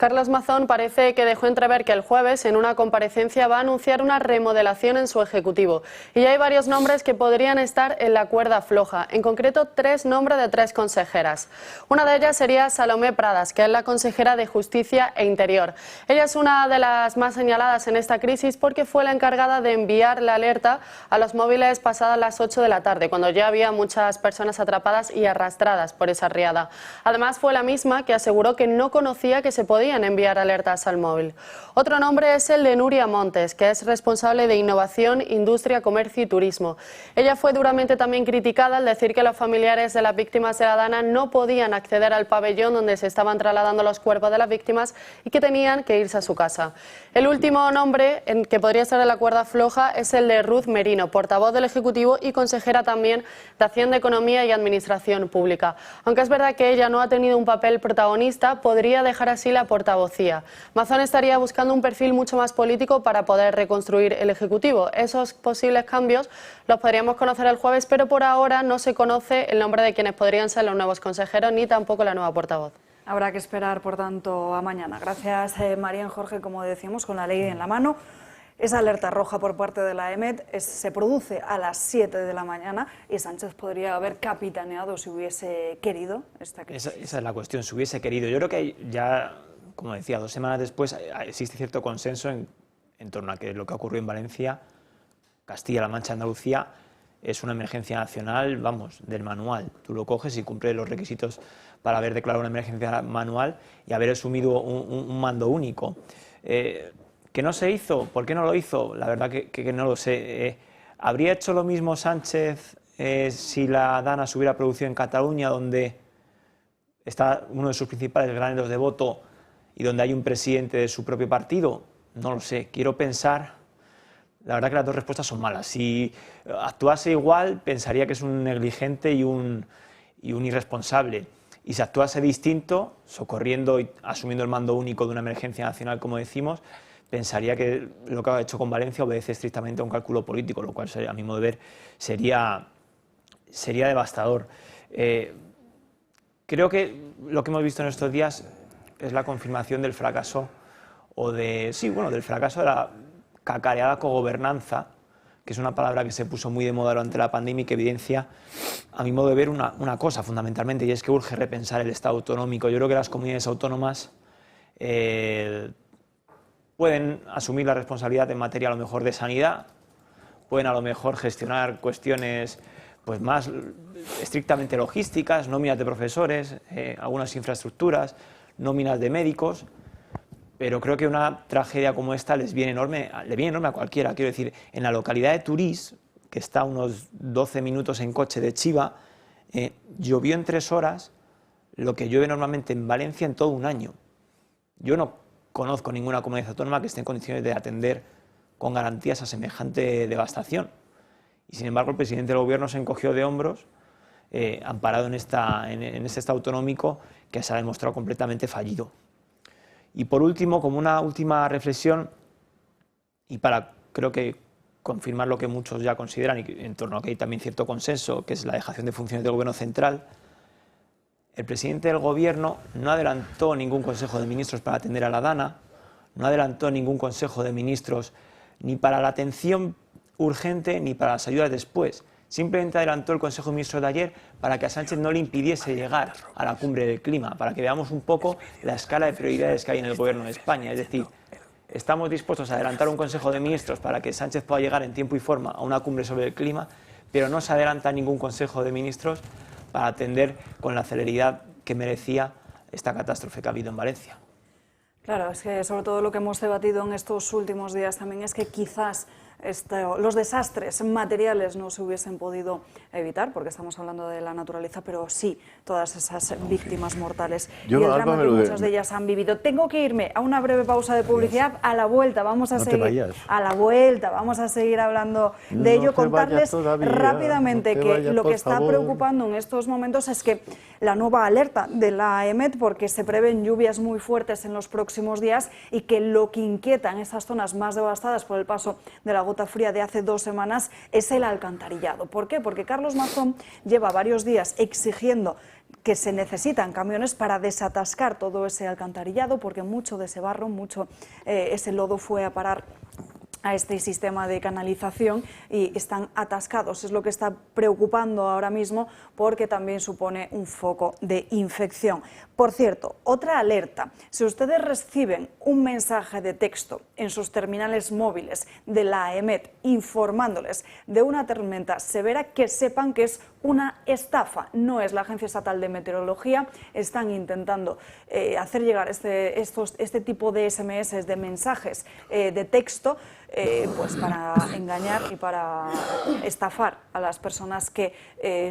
Carlos Mazón parece que dejó entrever que el jueves, en una comparecencia, va a anunciar una remodelación en su ejecutivo. Y ya hay varios nombres que podrían estar en la cuerda floja, en concreto 3 nombres de 3 consejeras. Una de ellas sería Salomé Pradas, que es la consejera de Justicia e Interior. Ella es una de las más señaladas en esta crisis porque fue la encargada de enviar la alerta a los móviles pasadas las 8 de la tarde, cuando ya había muchas personas atrapadas y arrastradas por esa riada. Además, fue la misma que aseguró que no conocía que se podían enviar alertas al móvil. Otro nombre es el de Nuria Montes, que es responsable de Innovación, Industria, Comercio y Turismo. Ella fue duramente también criticada al decir que los familiares de las víctimas de la Dana no podían acceder al pabellón donde se estaban trasladando los cuerpos de las víctimas y que tenían que irse a su casa. El último nombre que podría estar en la cuerda floja es el de Ruth Merino, portavoz del Ejecutivo y consejera también de Hacienda, Economía y Administración Pública. Aunque es verdad que ella no ha tenido un papel protagonista, podría dejar así la portavocía. Mazón estaría buscando un perfil mucho más político para poder reconstruir el Ejecutivo. Esos posibles cambios los podríamos conocer el jueves, pero por ahora no se conoce el nombre de quienes podrían ser los nuevos consejeros ni tampoco la nueva portavoz. Habrá que esperar, por tanto, a mañana. Gracias, María Jorge, como decíamos, con la ley en la mano. Esa alerta roja por parte de la EMET se produce a las 7 de la mañana y Sánchez podría haber capitaneado si hubiese querido esta crisis. Esa es la cuestión, si hubiese querido. Yo creo que ya, como decía, 2 semanas después existe cierto consenso en torno a que lo que ocurrió en Valencia, Castilla-La Mancha, Andalucía, es una emergencia nacional, vamos, del manual. Tú lo coges y cumple los requisitos para haber declarado una emergencia manual y haber asumido un mando único. ¿Que no se hizo? ¿Por qué no lo hizo? La verdad que no lo sé. ¿Habría hecho lo mismo Sánchez si la Dana se hubiera producido en Cataluña, donde está uno de sus principales graneros de voto y donde hay un presidente de su propio partido? No lo sé. Quiero pensar... La verdad que las 2 respuestas son malas. Si actuase igual, pensaría que es un negligente y un irresponsable. Y si actuase distinto, socorriendo y asumiendo el mando único de una emergencia nacional, como decimos, pensaría que lo que ha hecho con Valencia obedece estrictamente a un cálculo político, lo cual, a mi modo de ver, sería devastador. Creo que lo que hemos visto en estos días es la confirmación del fracaso, del fracaso de la cacareada cogobernanza, que es una palabra que se puso muy de moda durante la pandemia y que evidencia, a mi modo de ver, una cosa fundamentalmente, y es que urge repensar el Estado autonómico. Yo creo que las comunidades autónomas pueden asumir la responsabilidad en materia a lo mejor de sanidad, pueden a lo mejor gestionar cuestiones pues más estrictamente logísticas, nóminas de profesores, algunas infraestructuras, nóminas de médicos, pero creo que una tragedia como esta le viene enorme a cualquiera. Quiero decir, en la localidad de Turís, que está a unos 12 minutos en coche de Chiva, llovió en 3 horas lo que llueve normalmente en Valencia en todo un año. Yo no conozco ninguna comunidad autónoma que esté en condiciones de atender con garantías a semejante devastación. Y sin embargo el presidente del gobierno se encogió de hombros, amparado en este Estado autonómico que se ha demostrado completamente fallido. Y por último, como una última reflexión, y para creo que confirmar lo que muchos ya consideran y en torno a lo que hay también cierto consenso, que es la dejación de funciones del gobierno central, el presidente del gobierno no adelantó ningún consejo de ministros para atender a la Dana, no adelantó ningún consejo de ministros ni para la atención urgente ni para las ayudas después. Simplemente adelantó el Consejo de Ministros de ayer para que a Sánchez no le impidiese llegar a la cumbre del clima, para que veamos un poco la escala de prioridades que hay en el Gobierno de España. Es decir, estamos dispuestos a adelantar un Consejo de Ministros para que Sánchez pueda llegar en tiempo y forma a una cumbre sobre el clima, pero no se adelanta ningún Consejo de Ministros para atender con la celeridad que merecía esta catástrofe que ha habido en Valencia. Claro, es que sobre todo lo que hemos debatido en estos últimos días también es que quizás los desastres materiales no se hubiesen podido evitar, porque estamos hablando de la naturaleza, pero sí todas esas víctimas mortales y el drama que muchas de ellas han vivido. Tengo que irme a una breve pausa de publicidad. A la vuelta vamos a seguir hablando de ello. Contarles rápidamente que lo que está preocupando en estos momentos es que la nueva alerta de la EMET, porque se prevén lluvias muy fuertes en los próximos días y que lo que inquieta en esas zonas más devastadas por el paso de la gota fría de hace 2 semanas es el alcantarillado. ¿Por qué? Porque Carlos Mazón lleva varios días exigiendo que se necesitan camiones para desatascar todo ese alcantarillado, porque mucho de ese barro, mucho ese lodo fue a parar a este sistema de canalización y están atascados. Es lo que está preocupando ahora mismo porque también supone un foco de infección. Por cierto, otra alerta. Si ustedes reciben un mensaje de texto en sus terminales móviles de la AEMET informándoles de una tormenta severa, que sepan que es una estafa. No es la Agencia Estatal de Meteorología. Están intentando hacer llegar este tipo de SMS, de mensajes de texto, pues para engañar y para estafar a las personas que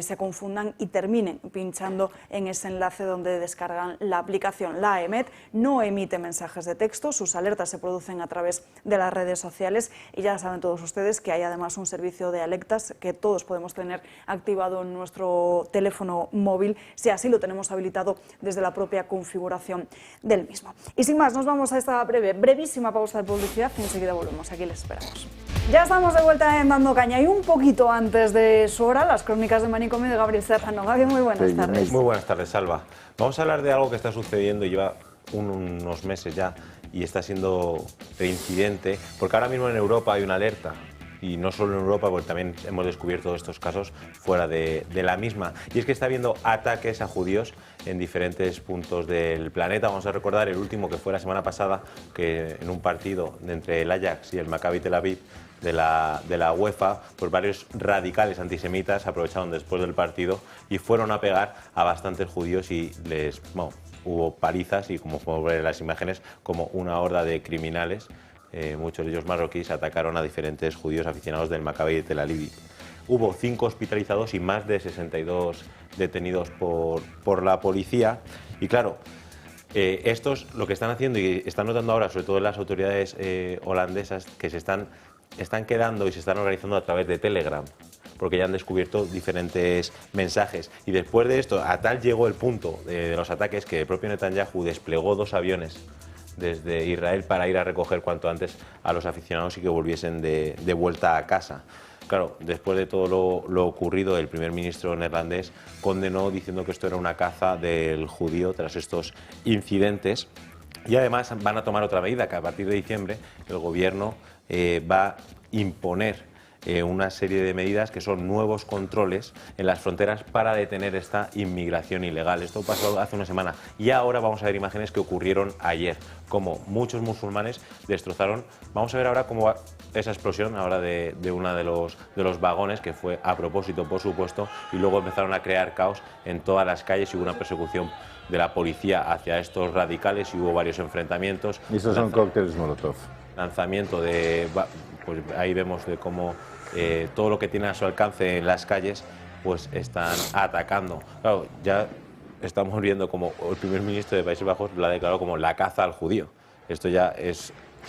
se confundan y terminen pinchando en ese enlace donde descargan la aplicación. La AEMET no emite mensajes de texto, sus alertas se producen a través de las redes sociales y ya saben todos ustedes que hay además un servicio de alertas que todos podemos tener activado en nuestro teléfono móvil, si así lo tenemos habilitado desde la propia configuración del mismo. Y sin más, nos vamos a esta brevísima pausa de publicidad y enseguida volvemos. Aquí les esperamos. Ya estamos de vuelta en Dando Caña y un poquito antes de su hora, las crónicas de Manicomio de Gabriel Serrano. Gabriel, muy buenas tardes. Muy buenas tardes, Salva. Vamos a hablar de algo que está sucediendo y lleva unos meses ya y está siendo reincidente, porque ahora mismo en Europa hay una alerta. Y no solo en Europa, porque también hemos descubierto estos casos fuera de la misma. Y es que está habiendo ataques a judíos en diferentes puntos del planeta. Vamos a recordar el último, que fue la semana pasada, que en un partido entre el Ajax y el Maccabi Tel Aviv de la UEFA, pues varios radicales antisemitas aprovecharon después del partido y fueron a pegar a bastantes judíos y hubo palizas y, como podemos ver en las imágenes, como una horda de criminales, muchos de ellos marroquíes, atacaron a diferentes judíos aficionados del Maccabi de Tel Aviv. Hubo 5 hospitalizados y más de 62 detenidos por la policía. Y claro, estos lo que están haciendo y están notando ahora, sobre todo las autoridades holandesas, que se están quedando y se están organizando a través de Telegram, porque ya han descubierto diferentes mensajes. Y después de esto, a tal llegó el punto de los ataques que el propio Netanyahu desplegó 2 aviones desde Israel para ir a recoger cuanto antes a los aficionados y que volviesen de vuelta a casa. Claro, después de todo lo ocurrido, el primer ministro neerlandés condenó diciendo que esto era una caza del judío tras estos incidentes. Y además van a tomar otra medida, que a partir de diciembre el gobierno va a imponer una serie de medidas que son nuevos controles en las fronteras para detener esta inmigración ilegal. Esto pasó hace una semana y ahora vamos a ver imágenes que ocurrieron ayer, como muchos musulmanes destrozaron. Vamos a ver ahora cómo va esa explosión ahora de uno de los vagones, que fue a propósito, por supuesto, y luego empezaron a crear caos en todas las calles y hubo una persecución de la policía hacia estos radicales y hubo varios enfrentamientos. Y estos son cócteles Molotov. Lanzamiento de... pues ahí vemos de cómo todo lo que tiene a su alcance en las calles pues están atacando. Claro, ya estamos viendo como el primer ministro de Países Bajos lo ha declarado como la caza al judío. Esto ya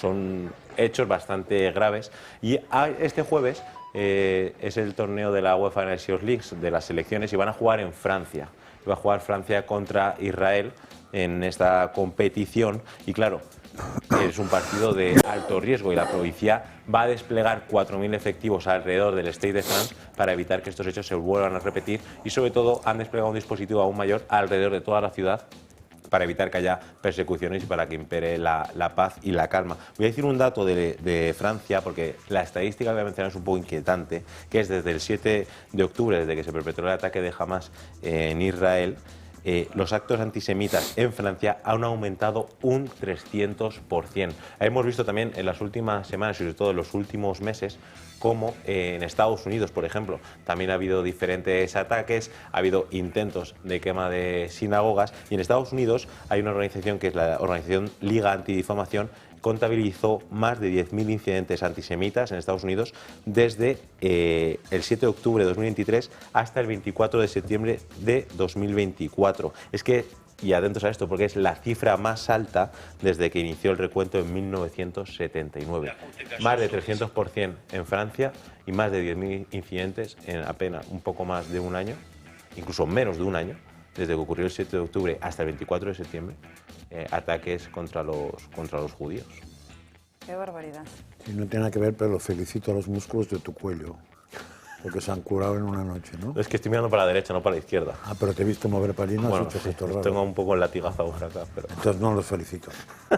son hechos bastante graves. Y este jueves es el torneo de la UEFA Nations League de las selecciones y van a jugar en Francia. Va a jugar Francia contra Israel en esta competición y claro, es un partido de alto riesgo y la policía va a desplegar 4.000 efectivos alrededor del Stade de France para evitar que estos hechos se vuelvan a repetir y sobre todo han desplegado un dispositivo aún mayor alrededor de toda la ciudad para evitar que haya persecuciones y para que impere la paz y la calma. Voy a decir un dato de Francia, porque la estadística que voy a mencionar es un poco inquietante, que es desde el 7 de octubre, desde que se perpetró el ataque de Hamas en Israel, los actos antisemitas en Francia han aumentado un 300%. Hemos visto también en las últimas semanas, y sobre todo en los últimos meses, como en Estados Unidos, por ejemplo, también ha habido diferentes ataques, ha habido intentos de quema de sinagogas, y en Estados Unidos hay una organización que es la organización Liga Antidifamación, contabilizó más de 10.000 incidentes antisemitas en Estados Unidos desde el 7 de octubre de 2023 hasta el 24 de septiembre de 2024. Es que, y atentos a esto, porque es la cifra más alta desde que inició el recuento en 1979. Más de 300% en Francia y más de 10.000 incidentes en apenas un poco más de un año, incluso menos de un año, desde que ocurrió el 7 de octubre hasta el 24 de septiembre, ataques contra los judíos. Qué barbaridad. Sí, no tiene nada que ver, pero los felicito a los músculos de tu cuello. porque se han curado en una noche, ¿no? Es que estoy mirando para la derecha, no para la izquierda. Ah, pero te he visto mover para allí, no Bueno, has hecho sí, gestos raros. tengo un poco el latigazo ahora acá, pero... Entonces no los felicito.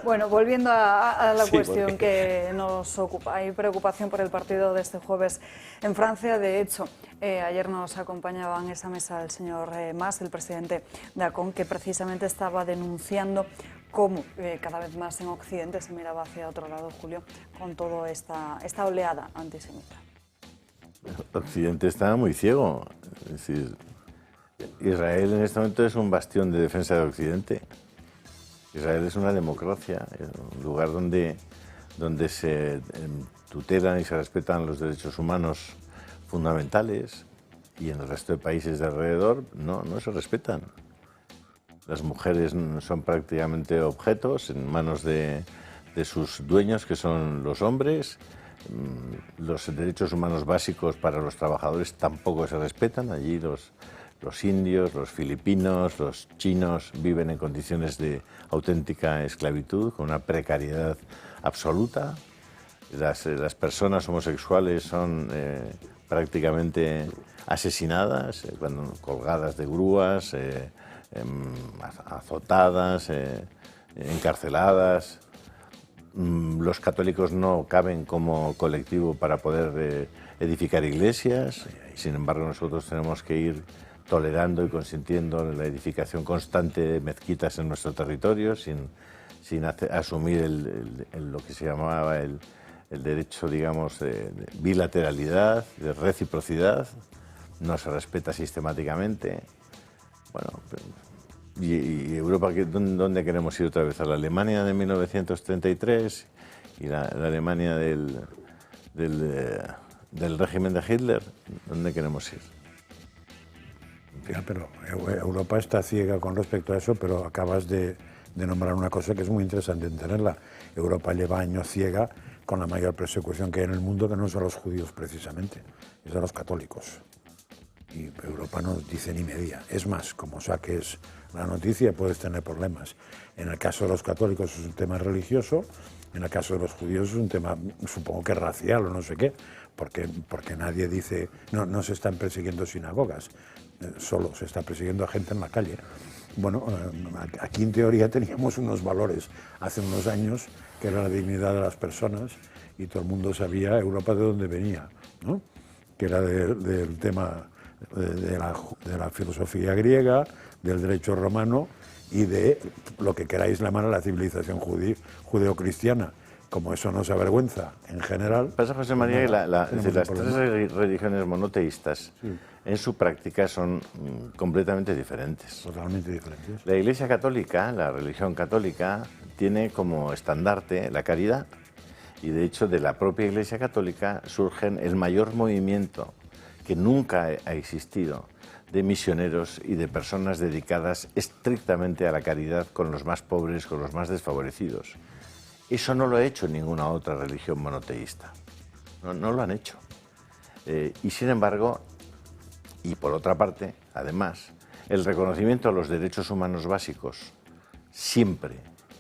Bueno, volviendo a la Sí, cuestión porque- que nos ocupa, hay preocupación por el partido de este jueves en Francia. De hecho, ayer nos acompañaba en esa mesa el señor Mas, el presidente de ACON, que precisamente estaba denunciando cómo cada vez más en Occidente se miraba hacia otro lado, Julio, con toda esta oleada antisemita. Occidente está muy ciego. Es decir, Israel en este momento es un bastión de defensa de Occidente. Israel es una democracia, es un lugar donde se tutelan y se respetan los derechos humanos fundamentales, y en el resto de países de alrededor no se respetan. Las mujeres son prácticamente objetos en manos de sus dueños, que son los hombres. Los derechos humanos básicos para los trabajadores tampoco se respetan. Allí los indios, los filipinos, los chinos viven en condiciones de auténtica esclavitud, con una precariedad absoluta. Las personas homosexuales son prácticamente asesinadas, colgadas de grúas, azotadas, encarceladas. Los católicos no caben como colectivo para poder edificar iglesias. Sin embargo, nosotros tenemos que ir tolerando y consintiendo la edificación constante de mezquitas en nuestro territorio sin asumir lo que se llamaba el derecho, digamos, de bilateralidad, de reciprocidad. No se respeta sistemáticamente. Bueno, y Europa, ¿dónde queremos ir otra vez? ¿A la Alemania de 1933 y la Alemania del régimen de Hitler? ¿Dónde queremos ir? Ya, pero Europa está ciega con respecto a eso, pero acabas de nombrar una cosa que es muy interesante entenderla. Europa lleva años ciega con la mayor persecución que hay en el mundo, que no es a los judíos precisamente, es a los católicos. Y Europa no dice ni media. Es más, como saques la noticia puedes tener problemas. En el caso de los católicos es un tema religioso, en el caso de los judíos es un tema, supongo que racial o no sé qué, porque nadie dice, no se están persiguiendo sinagogas, solo se está persiguiendo a gente en la calle. Bueno, aquí en teoría teníamos unos valores hace unos años, que era la dignidad de las personas, y todo el mundo sabía Europa de dónde venía, ¿no? Que era del tema de la filosofía griega, del derecho romano y de lo que queráis llamar a la civilización judeocristiana. Como eso nos avergüenza en general. Pasa, José María, que las tres religiones monoteístas en su práctica son completamente diferentes. Totalmente diferentes. La Iglesia Católica, la religión católica, tiene como estandarte la caridad, y de hecho de la propia Iglesia Católica surgen el mayor movimiento que nunca ha existido de misioneros y de personas dedicadas estrictamente a la caridad con los más pobres, con los más desfavorecidos. Eso no lo ha hecho ninguna otra religión monoteísta. No lo han hecho. Y sin embargo, y por otra parte, además, el reconocimiento a los derechos humanos básicos siempre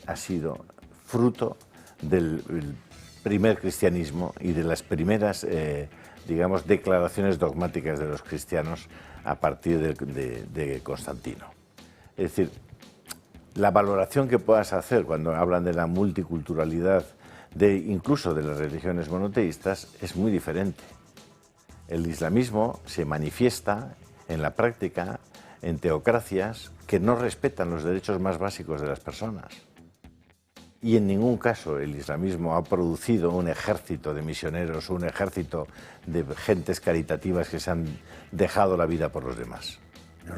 ha sido fruto del primer cristianismo y de las primeras, digamos, declaraciones dogmáticas de los cristianos a partir de Constantino. Es decir, la valoración que puedas hacer cuando hablan de la multiculturalidad, incluso de las religiones monoteístas, es muy diferente. El islamismo se manifiesta en la práctica en teocracias que no respetan los derechos más básicos de las personas. Y en ningún caso el islamismo ha producido un ejército de misioneros, un ejército de gentes caritativas que se han dejado la vida por los demás.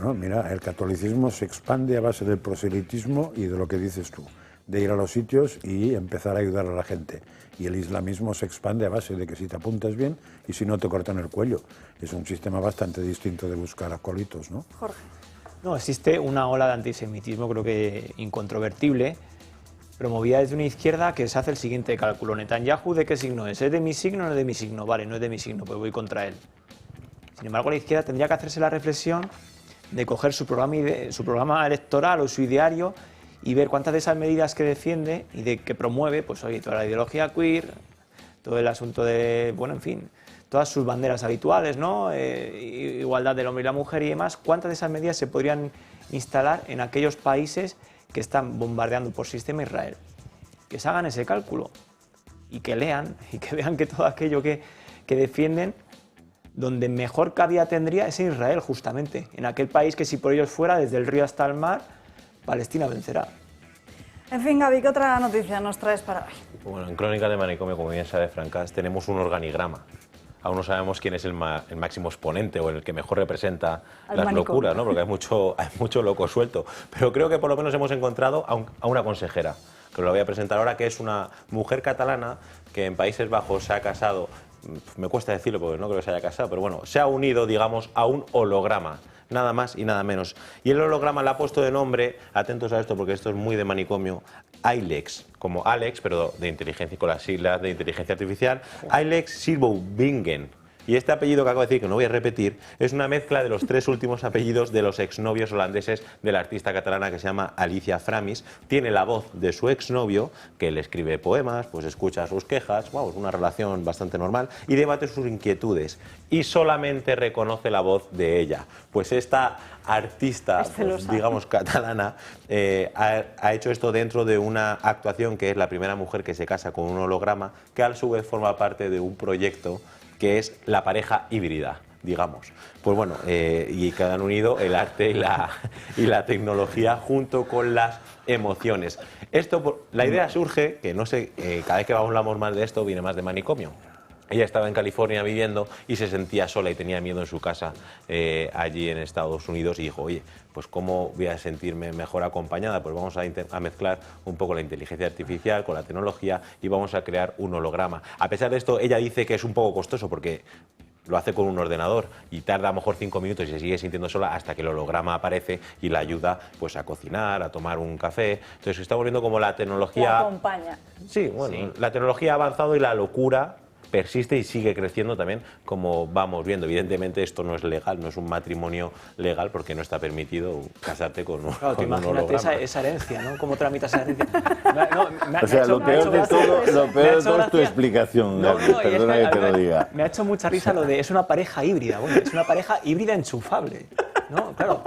No, mira, el catolicismo se expande a base del proselitismo y de lo que dices tú, de ir a los sitios y empezar a ayudar a la gente. Y el islamismo se expande a base de que si te apuntas bien y si no te cortan el cuello. Es un sistema bastante distinto de buscar acólitos, ¿no? Jorge. No, existe una ola de antisemitismo, creo que incontrovertible, promovida desde una izquierda que se hace el siguiente cálculo. Netanyahu, ¿de qué signo es? ¿Es de mi signo o no es de mi signo? Vale, no es de mi signo, pues voy contra él. Sin embargo, la izquierda tendría que hacerse la reflexión de coger su programa electoral o su ideario y ver cuántas de esas medidas que defiende y de que promueve, pues oye, toda la ideología queer, todo el asunto de, bueno, en fin, todas sus banderas habituales, ¿no? Igualdad del hombre y la mujer y demás, ¿cuántas de esas medidas se podrían instalar en aquellos países que están bombardeando por sistema Israel? Que se hagan ese cálculo y que lean y que vean que todo aquello que defienden, donde mejor cabida tendría es en Israel, justamente, en aquel país que si por ellos fuera, desde el río hasta el mar, Palestina vencerá. En fin, Gaby, ¿qué otra noticia nos traes para hoy? Bueno, en Crónica de Manicomio, como bien sabe Francas, tenemos un organigrama. Aún no sabemos quién es el máximo exponente o el que mejor representa las locuras, ¿no? Porque hay mucho loco suelto. Pero creo que por lo menos hemos encontrado a una consejera, que os la voy a presentar ahora, que es una mujer catalana que en Países Bajos se ha casado. Me cuesta decirlo porque no creo que se haya casado, pero bueno, se ha unido, digamos, a un holograma, nada más y nada menos. Y el holograma le ha puesto de nombre, atentos a esto porque esto es muy de manicomio, Ailex, como Alex, pero de inteligencia, con las siglas de inteligencia artificial, Ailex Silberbingen. Y este apellido que acabo de decir, que no voy a repetir, es una mezcla de los 3 últimos apellidos de los exnovios holandeses de la artista catalana que se llama Alicia Framis. Tiene la voz de su exnovio, que le escribe poemas, pues escucha sus quejas, wow, es una relación bastante normal, y debate sus inquietudes. Y solamente reconoce la voz de ella. Pues esta artista, pues, digamos, catalana, ha hecho esto dentro de una actuación que es la primera mujer que se casa con un holograma, que a su vez forma parte de un proyecto que es la pareja híbrida, digamos. Pues bueno, y que han unido el arte y la tecnología junto con las emociones. La idea surge, que no sé, cada vez que hablamos más de esto, viene más de manicomio. Ella estaba en California viviendo y se sentía sola y tenía miedo en su casa allí en Estados Unidos y dijo, oye, pues ¿cómo voy a sentirme mejor acompañada? Pues vamos a mezclar un poco la inteligencia artificial con la tecnología y vamos a crear un holograma. A pesar de esto, ella dice que es un poco costoso porque lo hace con un ordenador y tarda a lo mejor 5 minutos y se sigue sintiendo sola hasta que el holograma aparece y la ayuda pues a cocinar, a tomar un café. Entonces se está volviendo como la tecnología... La acompaña. Sí, bueno, sí. La tecnología ha avanzado y la locura persiste y sigue creciendo también, como vamos viendo. Evidentemente esto no es legal, no es un matrimonio legal porque no está permitido casarte con un Claro, con imagínate esa herencia, ¿no? ¿Cómo tramitas esa herencia? O sea, lo peor de todo es tu explicación, perdona que te lo diga. Me ha hecho mucha risa lo de es una pareja híbrida. Bueno, es una pareja híbrida enchufable, ¿no? Claro,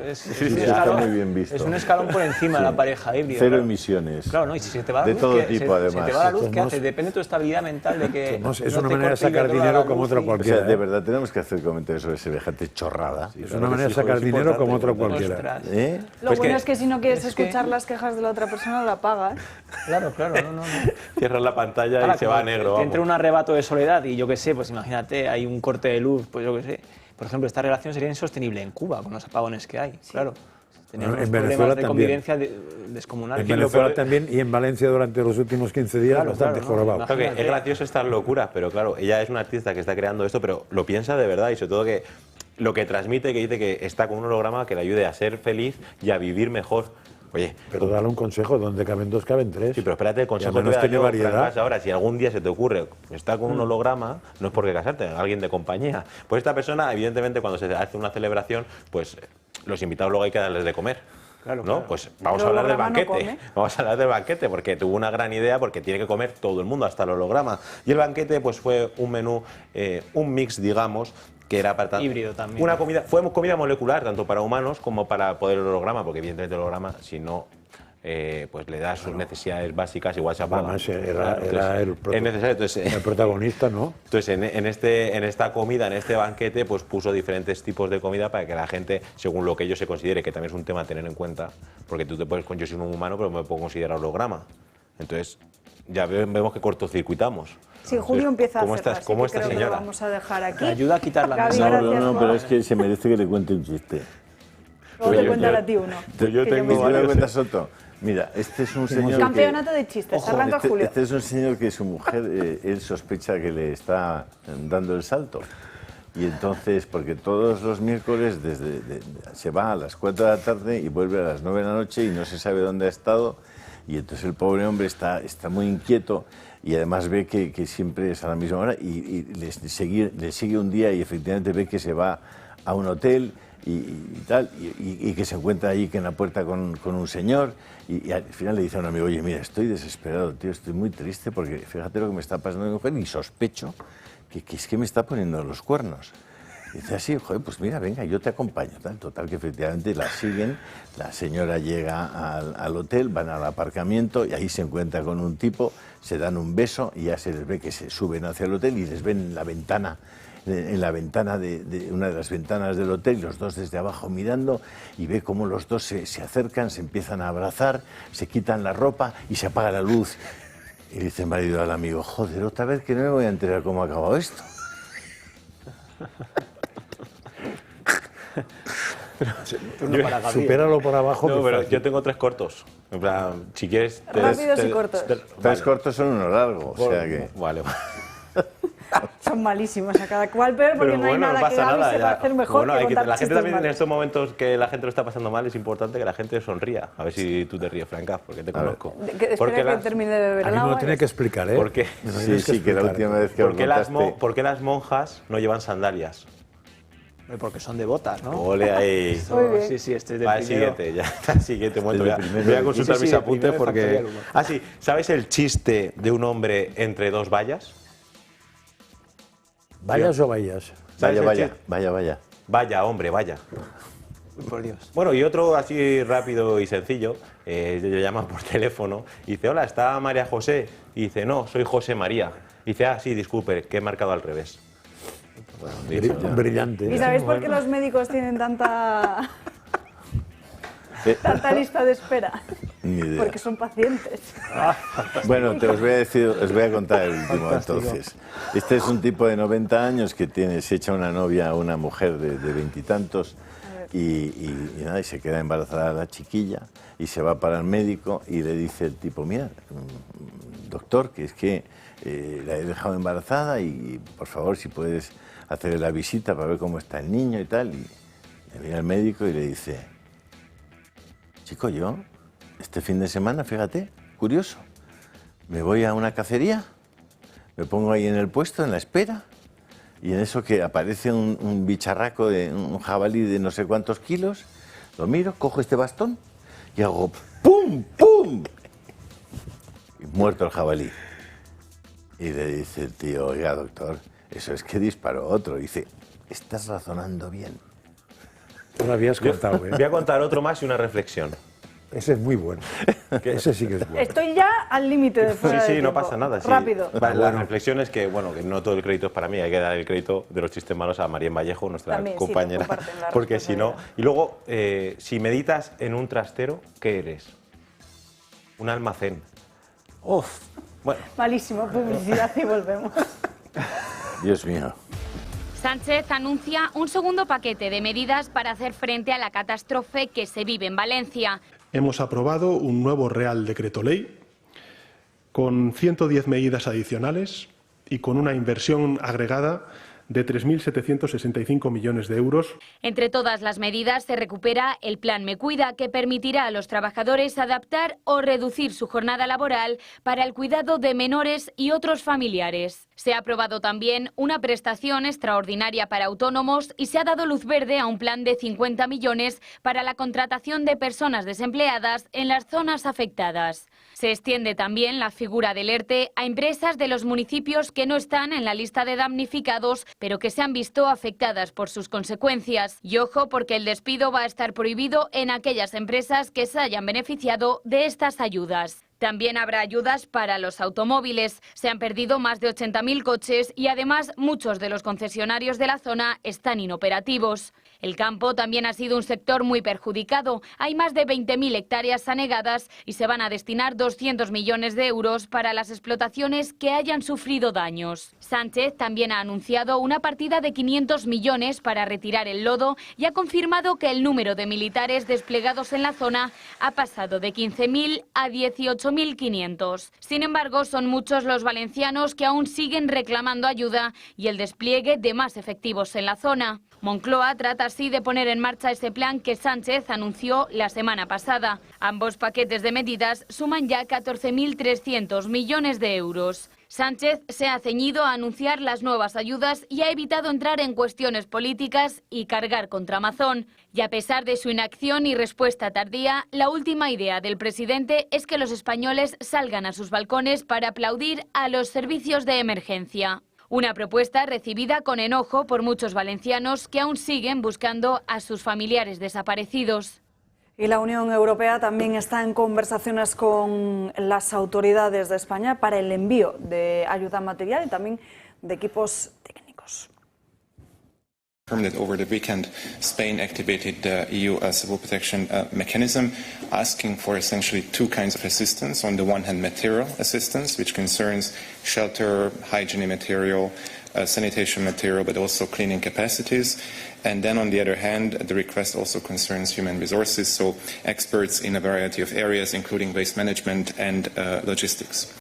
está muy bien visto. Es un escalón por encima de la pareja híbrida. Cero emisiones. Claro, no, y si se te va la de luz, todo tipo, además. Se te va la luz, ¿qué haces? Depende de tu estabilidad mental de que... Es una manera de sacar dinero como otro cualquiera. O sea, de verdad, tenemos que hacer comentarios sobre semejante chorrada. Es una manera de sacar dinero como otro cualquiera. Lo bueno es que si no quieres escuchar las quejas de la otra persona, la pagas. Claro, no. Cierras la pantalla y se va a negro. Te entra un arrebato de soledad y yo qué sé, pues imagínate, hay un corte de luz, pues yo qué sé. Por ejemplo, esta relación sería insostenible en Cuba con los apagones que hay, claro. Tenemos en problemas Venezuela de convivencia descomunales. En Venezuela también y en Valencia durante los últimos 15 días bastante jorobado. Claro que es gracioso estas locuras, pero claro, ella es una artista que está creando esto, pero lo piensa de verdad y sobre todo que lo que transmite, que dice que está con un holograma que le ayude a ser feliz y a vivir mejor. Oye, pero dale un consejo, donde caben 2, caben 3. Sí, pero espérate, el consejo que tiene variedad. Ahora, si algún día se te ocurre estar con un holograma, no es porque casarte, alguien de compañía. Pues esta persona, evidentemente, cuando se hace una celebración, pues los invitados luego hay que darles de comer. Claro, ¿no? claro. Pues vamos a hablar del banquete. Vamos a hablar del banquete porque tuvo una gran idea porque tiene que comer todo el mundo, hasta el holograma. Y el banquete pues fue un menú, un mix, digamos, que era para híbrido también. Una comida, fue comida molecular tanto para humanos como para poder el holograma, porque evidentemente el holograma, si no pues le da sus necesidades básicas, igual se apaga. Era el protagonista, ¿no? Entonces, en esta comida, en este banquete, pues puso diferentes tipos de comida para que la gente, según lo que ellos se considere, que también es un tema a tener en cuenta, porque tú te puedes, yo soy un humano, pero me puedo considerar holograma. Entonces, ya vemos que cortocircuitamos. Sí, Julio empieza a hacer ¿Cómo está, señora? Lo vamos a dejar aquí. Me ayuda a quitar la mesa. No, pero es que se merece que le cuente un chiste. Luego te cuentan a ti uno. Yo tengo una cuenta Soto. Mira, este es un señor Campeonato de chistes, arranca Julio. Este es un señor que su mujer, él sospecha que le está dando el salto. Y entonces, porque todos los miércoles se va a las 4 de la tarde y vuelve a las 9 de la noche y no se sabe dónde ha estado. Y entonces el pobre hombre está muy inquieto y además ve que siempre es a la misma hora y le sigue un día y efectivamente ve que se va a un hotel y tal, y que se encuentra ahí que en la puerta con un señor y al final le dice a un amigo, oye, mira, estoy desesperado, tío, estoy muy triste porque fíjate lo que me está pasando a mi mujer y sospecho que es que me está poniendo los cuernos. Y dice así, joder, pues mira, venga, yo te acompaño. Total, que efectivamente la siguen, la señora llega al hotel, van al aparcamiento y ahí se encuentra con un tipo, se dan un beso y ya se les ve que se suben hacia el hotel y les ven en la ventana de una de las ventanas del hotel, los dos desde abajo mirando, y ve cómo los dos se acercan, se empiezan a abrazar, se quitan la ropa y se apaga la luz. Y dice el marido al amigo, joder, otra vez que no me voy a enterar cómo ha acabado esto. Supéralo por abajo. No, pero yo tengo 3 cortos. En plan, si quieres... Rápidos y cortos. 3 cortos son uno largo, o sea que... Vale. Son malísimos, a cada cual peor, porque no hay bueno, nada no que pasa Gaby nada, sepa ya. hacer mejor Bueno, que contar la gente chistes también en malos. estos momentos que la gente lo está pasando mal, es importante que la gente sonría. A ver si tú te ríes, Franca, porque te conozco. Espera que termine de beber A el mí me agua. lo tiene que explicar, ¿eh? ¿Por qué? Sí, que la última vez que lo contaste... ¿Por qué las monjas no llevan sandalias? Porque son devotas, ¿no? Ole ahí. Muy bien. Sí, este es del Va al primero. siguiente, ya está el siguiente momento. Desde el primero. Voy a consultar Sí, mis el apuntes primero porque... factorial humor. Ah, sí. ¿Sabes el chiste de un hombre entre 2 vallas? ¿Vallas o vallas? ¿Sabes Vaya, el vaya, chiste? vaya. Vaya, hombre, vaya. Uy, por Dios. Bueno, y otro así rápido y sencillo, le llaman por teléfono y dice, hola, ¿está María José? Y dice, no, soy José María. Y dice, ah, sí, disculpe, que he marcado al revés. Bueno, dice, Brillante. ¿Y sabéis por qué los médicos tienen tanta lista de espera? Ni idea. Porque son pacientes. Bueno, os voy a contar el último entonces. Este es un tipo de 90 años que se echa una novia a una mujer de 20 y tantos y nada, y se queda embarazada la chiquilla y se va para el médico y le dice el tipo, mira, doctor, que es que la he dejado embarazada y por favor si puedes hacerle la visita para ver cómo está el niño y tal. Y le viene al médico y le dice, chico, yo este fin de semana, fíjate, curioso, me voy a una cacería, me pongo ahí en el puesto, en la espera, y en eso que aparece un bicharraco, un jabalí de no sé cuántos kilos, lo miro, cojo este bastón y hago ¡pum, pum! Y muerto el jabalí. Y le dice el tío, oiga, doctor, eso es que disparó otro. Y dice, estás razonando bien. Tú lo habías contado, ¿eh? Voy a contar otro más y una reflexión. Ese es muy bueno. Ese sí que es bueno. Estoy ya al límite de fuera de Sí, no tiempo. pasa nada. Sí. Rápido. Vale, la reflexión es que, bueno, que no todo el crédito es para mí, hay que dar el crédito de los chistes malos a María Vallejo, nuestra También, sí, compañera, comparten la porque si no... responsabilidad. Y luego, si meditas en un trastero, ¿qué eres? Un almacén. Uf, bueno. Malísimo, publicidad y volvemos. Dios mío. Sánchez anuncia un segundo paquete de medidas para hacer frente a la catástrofe que se vive en Valencia. Hemos aprobado un nuevo Real Decreto Ley con 110 medidas adicionales y con una inversión agregada de 3.765 millones de euros. Entre todas las medidas se recupera el Plan Me Cuida, que permitirá a los trabajadores adaptar o reducir su jornada laboral para el cuidado de menores y otros familiares. Se ha aprobado también una prestación extraordinaria para autónomos y se ha dado luz verde a un plan de 50 millones para la contratación de personas desempleadas en las zonas afectadas. Se extiende también la figura del ERTE a empresas de los municipios que no están en la lista de damnificados, pero que se han visto afectadas por sus consecuencias. Y ojo, porque el despido va a estar prohibido en aquellas empresas que se hayan beneficiado de estas ayudas. También habrá ayudas para los automóviles. Se han perdido más de 80.000 coches y además muchos de los concesionarios de la zona están inoperativos. El campo también ha sido un sector muy perjudicado. Hay más de 20.000 hectáreas anegadas y se van a destinar 200 millones de euros para las explotaciones que hayan sufrido daños. Sánchez también ha anunciado una partida de 500 millones para retirar el lodo y ha confirmado que el número de militares desplegados en la zona ha pasado de 15.000 a 18.500. Sin embargo, son muchos los valencianos que aún siguen reclamando ayuda y el despliegue de más efectivos en la zona. Moncloa trata así de poner en marcha ese plan que Sánchez anunció la semana pasada. Ambos paquetes de medidas suman ya 14.300 millones de euros. Sánchez se ha ceñido a anunciar las nuevas ayudas y ha evitado entrar en cuestiones políticas y cargar contra Mazón. Y a pesar de su inacción y respuesta tardía, la última idea del presidente es que los españoles salgan a sus balcones para aplaudir a los servicios de emergencia. Una propuesta recibida con enojo por muchos valencianos que aún siguen buscando a sus familiares desaparecidos. Y la Unión Europea también está en conversaciones con las autoridades de España para el envío de ayuda material y también de equipos técnicos. That over the weekend, Spain activated the EU civil protection mechanism, asking for essentially two kinds of assistance. On the one hand, material assistance, which concerns shelter, hygiene material, sanitation material, but also cleaning capacities. And then on the other hand, the request also concerns human resources, so experts in a variety of areas, including waste management and logistics.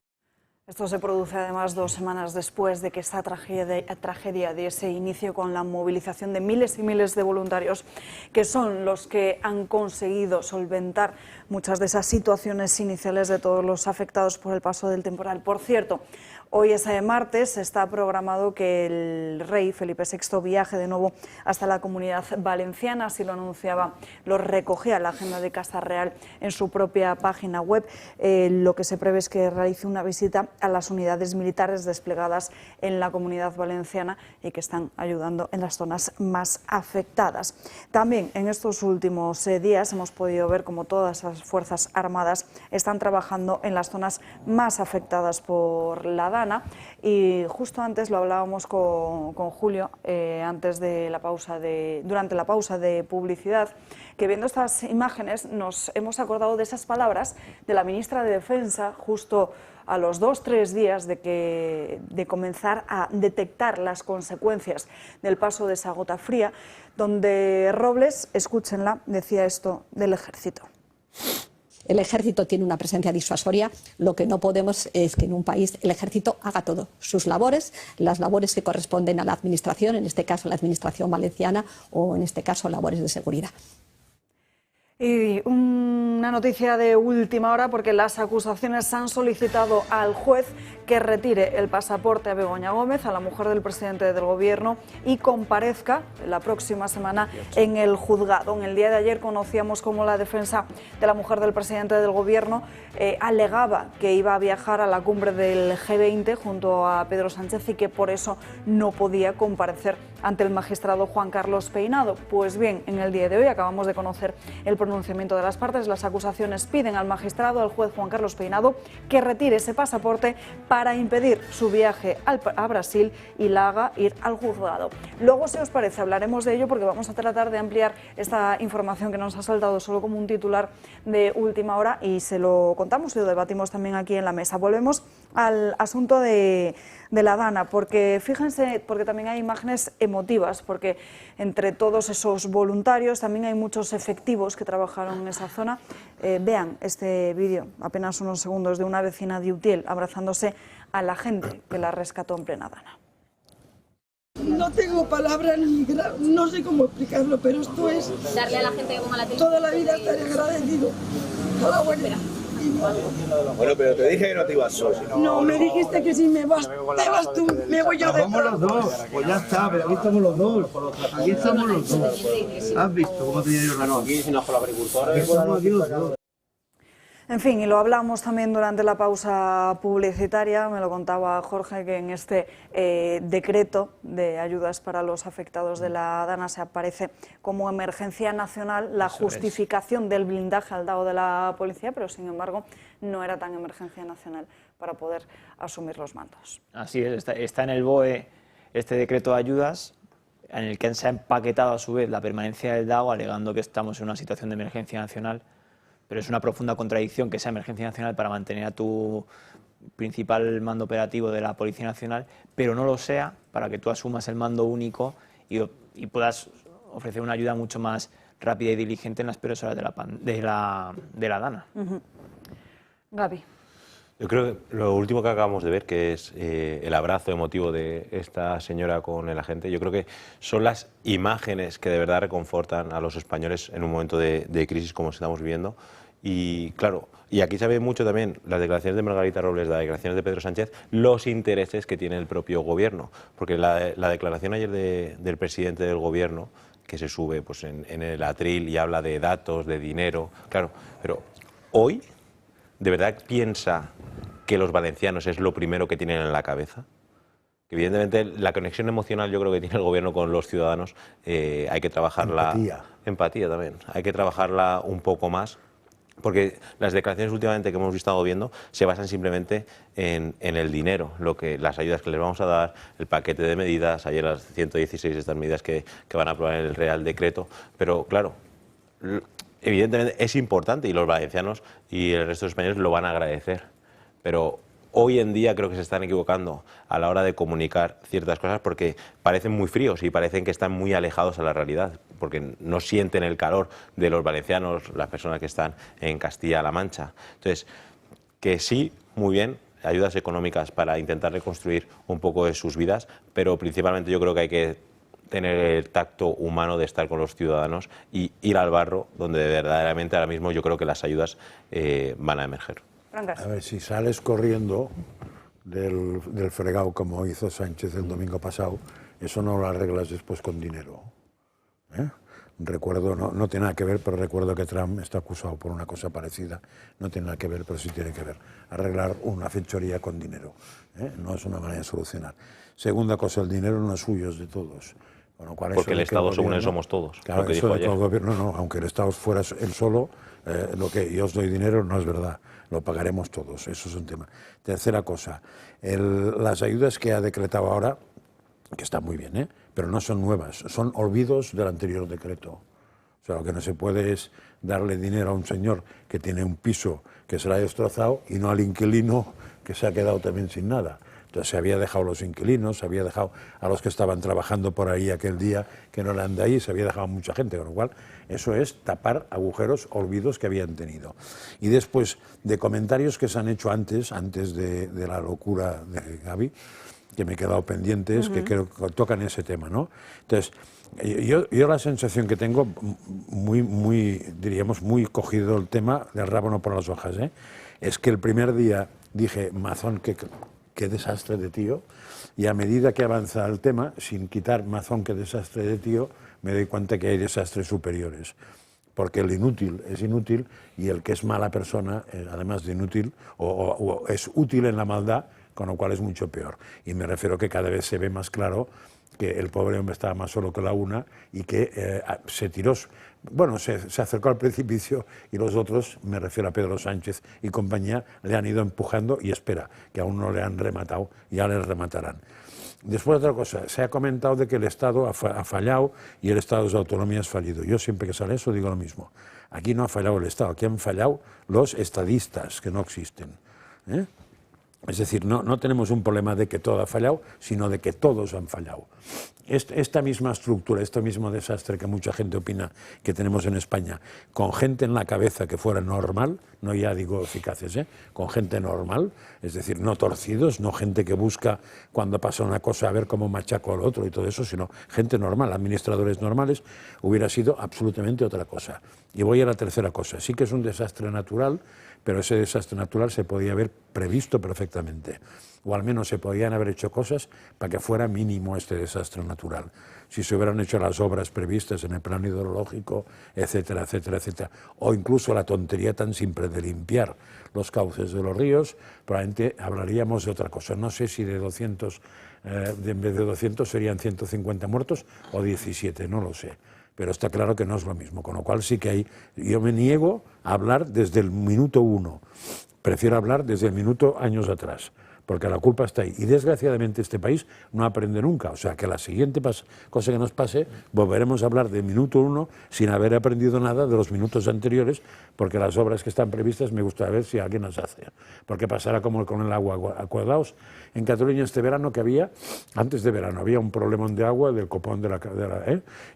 Esto se produce además 2 semanas después de que esta tragedia diese inicio con la movilización de miles y miles de voluntarios que son los que han conseguido solventar muchas de esas situaciones iniciales de todos los afectados por el paso del temporal. Por cierto, hoy es martes, está programado que el rey Felipe VI viaje de nuevo hasta la Comunidad Valenciana, así lo anunciaba, lo recogía la agenda de Casa Real en su propia página web. Lo que se prevé es que realice una visita a las unidades militares desplegadas en la Comunidad Valenciana y que están ayudando en las zonas más afectadas. También en estos últimos días hemos podido ver cómo todas las Fuerzas Armadas están trabajando en las zonas más afectadas por la Dana, y justo antes lo hablábamos con Julio, durante la pausa de publicidad, que viendo estas imágenes nos hemos acordado de esas palabras de la ministra de Defensa justo a los 2-3 días de comenzar a detectar las consecuencias del paso de esa gota fría, donde Robles, escúchenla, decía esto del ejército. El ejército tiene una presencia disuasoria. Lo que no podemos es que en un país el ejército haga todo, sus labores, las labores que corresponden a la administración, en este caso la administración valenciana, o en este caso labores de seguridad. Y una noticia de última hora, porque las acusaciones han solicitado al juez que retire el pasaporte a Begoña Gómez, a la mujer del presidente del Gobierno, y comparezca la próxima semana en el juzgado. En el día de ayer conocíamos cómo la defensa de la mujer del presidente del Gobierno alegaba que iba a viajar a la cumbre del G20 junto a Pedro Sánchez y que por eso no podía comparecer ante el magistrado Juan Carlos Peinado. Pues bien, en el día de hoy acabamos de conocer el pronunciamiento de las partes. Las acusaciones piden al magistrado, al juez Juan Carlos Peinado, que retire ese pasaporte para impedir su viaje a Brasil y la haga ir al juzgado. Luego, si os parece, hablaremos de ello, porque vamos a tratar de ampliar esta información que nos ha saltado solo como un titular de última hora, y se lo contamos y lo debatimos también aquí en la mesa. Volvemos al asunto de la Dana, porque fíjense, porque también hay imágenes emotivas, porque entre todos esos voluntarios también hay muchos efectivos que trabajaron en esa zona. Vean este vídeo, apenas unos segundos, de una vecina de Utiel abrazándose a la gente que la rescató en plena Dana. No tengo palabras, no sé cómo explicarlo, pero esto es... Darle a la gente que ponga la tele. Toda la vida estaré agradecido. Toda buena. Bueno, pero te dije que no te ibas solo. No, me dijiste que si me vas, te vas tú, me voy yo detrás. Vamos los dos, pues ya está, pero aquí estamos los dos. Aquí estamos los dos. ¿Has visto cómo tenía yo la no? Aquí si no con los agricultores. Estamos aquí los dos. En fin, y lo hablamos también durante la pausa publicitaria, me lo contaba Jorge, que en este decreto de ayudas para los afectados de la Dana se aparece como emergencia nacional la justificación del blindaje al dado de la policía, pero sin embargo no era tan emergencia nacional para poder asumir los mandos. Así es, está en el BOE este decreto de ayudas, en el que se ha empaquetado a su vez la permanencia del DAO, alegando que estamos en una situación de emergencia nacional. Pero es una profunda contradicción que sea emergencia nacional para mantener a tu principal mando operativo de la Policía Nacional, pero no lo sea para que tú asumas el mando único y puedas ofrecer una ayuda mucho más rápida y diligente en las peores horas de la Dana. Gaby. Yo creo que lo último que acabamos de ver, que es el abrazo emotivo de esta señora con el agente, yo creo que son las imágenes que de verdad reconfortan a los españoles en un momento de crisis como estamos viviendo. Y claro, y aquí se ve mucho también las declaraciones de Margarita Robles, las declaraciones de Pedro Sánchez, los intereses que tiene el propio gobierno. Porque la declaración ayer del presidente del gobierno, que se sube pues, en el atril y habla de datos, de dinero, claro, pero hoy, ¿de verdad piensa que los valencianos es lo primero que tienen en la cabeza? Que evidentemente la conexión emocional yo creo que tiene el gobierno con los ciudadanos, hay que trabajarla. Empatía también. Hay que trabajarla un poco más, porque las declaraciones últimamente que hemos estado viendo se basan simplemente en el dinero, las ayudas que les vamos a dar, el paquete de medidas, ayer las 116 estas medidas que van a aprobar en el Real Decreto, pero claro, evidentemente es importante y los valencianos y el resto de los españoles lo van a agradecer, pero hoy en día creo que se están equivocando a la hora de comunicar ciertas cosas porque parecen muy fríos y parecen que están muy alejados a la realidad, porque no sienten el calor de los valencianos, las personas que están en Castilla-La Mancha. Entonces, que sí, muy bien, ayudas económicas para intentar reconstruir un poco de sus vidas, pero principalmente yo creo que hay que tener el tacto humano de estar con los ciudadanos y ir al barro, donde verdaderamente ahora mismo yo creo que las ayudas van a emerger. A ver, si sales corriendo del fregado como hizo Sánchez el domingo pasado, eso no lo arreglas después con dinero. Recuerdo, no tiene nada que ver, pero recuerdo que Trump está acusado por una cosa parecida. No tiene nada que ver, pero sí tiene que ver. Arreglar una fechoría con dinero. No es una manera de solucionar. Segunda cosa, el dinero no es suyo, es de todos. Con lo cual, porque el Estado, según él, somos todos. Claro, lo que eso dijo de ayer. todo el gobierno, no, aunque el Estado fuera él solo, lo que yo os doy dinero no es verdad. Lo pagaremos todos, eso es un tema. Tercera cosa, las ayudas que ha decretado ahora, que están muy bien, pero no son nuevas, son olvidos del anterior decreto. O sea, lo que no se puede es darle dinero a un señor que tiene un piso que se lo ha destrozado y no al inquilino que se ha quedado también sin nada. Entonces se había dejado a los inquilinos, se había dejado a los que estaban trabajando por ahí aquel día que no eran de ahí, se había dejado a mucha gente, con lo cual eso es tapar agujeros, olvidos que habían tenido. Y después de comentarios que se han hecho antes de la locura de Gaby, que me he quedado pendientes, que creo que tocan ese tema, ¿no? Entonces, yo la sensación que tengo, diríamos, muy cogido el tema del rábano por las hojas, es que el primer día dije, Mazón, qué desastre de tío, y a medida que avanza el tema, sin quitar Mazón, qué desastre de tío, me doy cuenta que hay desastres superiores. Porque el inútil es inútil y el que es mala persona, además de inútil, o es útil en la maldad, con lo cual es mucho peor. Y me refiero que cada vez se ve más claro que el pobre hombre estaba más solo que la una y que se tiró, bueno, se acercó al precipicio y los otros, me refiero a Pedro Sánchez y compañía, le han ido empujando y espera, que aún no le han rematado, ya le rematarán. Después otra cosa, se ha comentado de que el Estado ha fallado y el Estado de autonomía ha fallido. Yo siempre que sale eso digo lo mismo. Aquí no ha fallado el Estado, aquí han fallado los estadistas, que no existen. Es decir, no tenemos un problema de que todo ha fallado, sino de que todos han fallado. Esta misma estructura, este mismo desastre que mucha gente opina que tenemos en España, con gente en la cabeza que fuera normal, no ya digo eficaces, con gente normal, es decir, no torcidos, no gente que busca cuando pasa una cosa a ver cómo machaco al otro y todo eso, sino gente normal, administradores normales, hubiera sido absolutamente otra cosa. Y voy a la tercera cosa, sí que es un desastre natural, pero ese desastre natural se podía haber previsto perfectamente, o al menos se podían haber hecho cosas para que fuera mínimo este desastre natural. Si se hubieran hecho las obras previstas en el plan hidrológico, etcétera, etcétera, etcétera, o incluso la tontería tan simple de limpiar los cauces de los ríos, probablemente hablaríamos de otra cosa. No sé si de 200, en vez de 200 serían 150 muertos o 17, no lo sé. Pero está claro que no es lo mismo, con lo cual sí que hay... Yo me niego a hablar desde el minuto 1, prefiero hablar desde el minuto años atrás, porque la culpa está ahí. Y desgraciadamente este país no aprende nunca, o sea que la siguiente cosa que nos pase, volveremos a hablar del minuto 1 sin haber aprendido nada de los minutos anteriores, porque las obras que están previstas me gustaría ver si alguien las hace, porque pasará como con el agua. Acordaos, en Cataluña este verano que había, antes de verano, había un problemón de agua del copón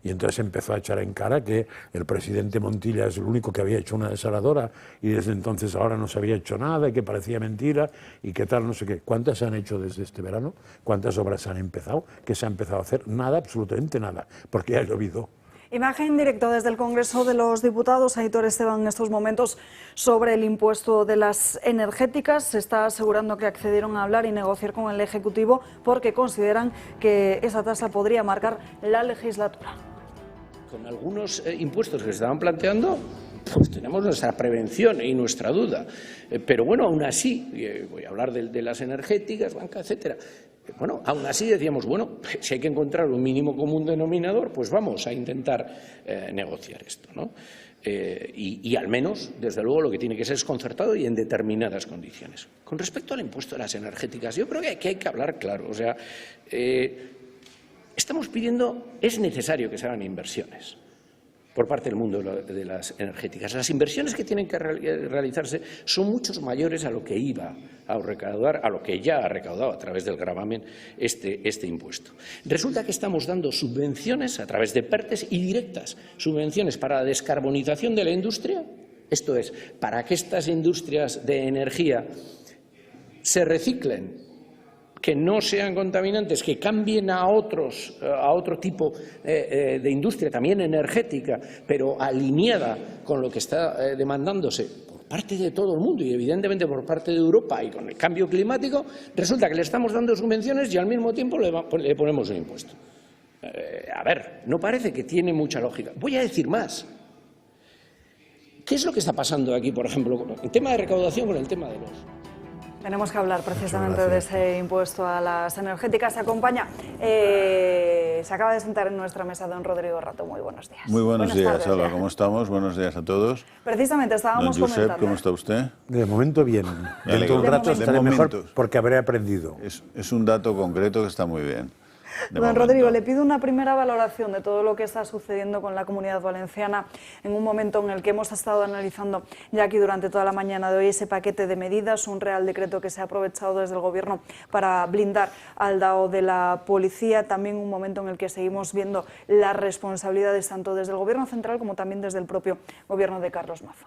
y entonces empezó a echar en cara que el presidente Montilla es el único que había hecho una desaladora y desde entonces ahora no se había hecho nada y que parecía mentira y que tal, no sé qué. ¿Cuántas se han hecho desde este verano? ¿Cuántas obras se han empezado? ¿Qué se ha empezado a hacer? Nada, absolutamente nada, porque ha llovido. Imagen directa desde el Congreso de los Diputados. Aitor Esteban, en estos momentos sobre el impuesto de las energéticas. Se está asegurando que accedieron a hablar y negociar con el Ejecutivo porque consideran que esa tasa podría marcar la legislatura. Con algunos impuestos que se estaban planteando, pues tenemos nuestra prevención y nuestra duda. Pero bueno, aún así, voy a hablar de las energéticas, banca, etcétera. Bueno, aún así decíamos, bueno, si hay que encontrar un mínimo común denominador, pues vamos a intentar negociar esto, ¿no? Y al menos, desde luego, lo que tiene que ser es concertado y en determinadas condiciones. Con respecto al impuesto de las energéticas, yo creo que aquí hay que hablar claro. O sea, estamos pidiendo, es necesario que se hagan inversiones por parte del mundo de las energéticas. Las inversiones que tienen que realizarse son muchos mayores a lo que iba a recaudar, a lo que ya ha recaudado a través del gravamen este impuesto. Resulta que estamos dando subvenciones a través de PERTEs y directas, subvenciones para la descarbonización de la industria, esto es, para que estas industrias de energía se reciclen, que no sean contaminantes, que cambien a otro tipo de industria, también energética, pero alineada con lo que está demandándose por parte de todo el mundo y evidentemente por parte de Europa y con el cambio climático, resulta que le estamos dando subvenciones y al mismo tiempo le ponemos un impuesto. A ver, no parece que tiene mucha lógica. Voy a decir más. ¿Qué es lo que está pasando aquí, por ejemplo, con el tema de recaudación con el tema de los... Tenemos que hablar precisamente de ese impuesto a las energéticas. Se acompaña, se acaba de sentar en nuestra mesa don Rodrigo Rato. Muy buenos días. Muy buenos días, tardes, Alba. ¿Cómo estamos? Buenos días a todos. Precisamente estábamos don Josep, comentando. ¿cómo está usted? De momento bien. Dentro de un rato estaré mejor porque habré aprendido. Es un dato concreto que está muy bien. Don Rodrigo, le pido una primera valoración de todo lo que está sucediendo con la Comunidad Valenciana en un momento en el que hemos estado analizando ya aquí durante toda la mañana de hoy ese paquete de medidas, un real decreto que se ha aprovechado desde el Gobierno para blindar al DAO de la policía, también un momento en el que seguimos viendo las responsabilidades tanto desde el Gobierno central como también desde el propio Gobierno de Carlos Mazo.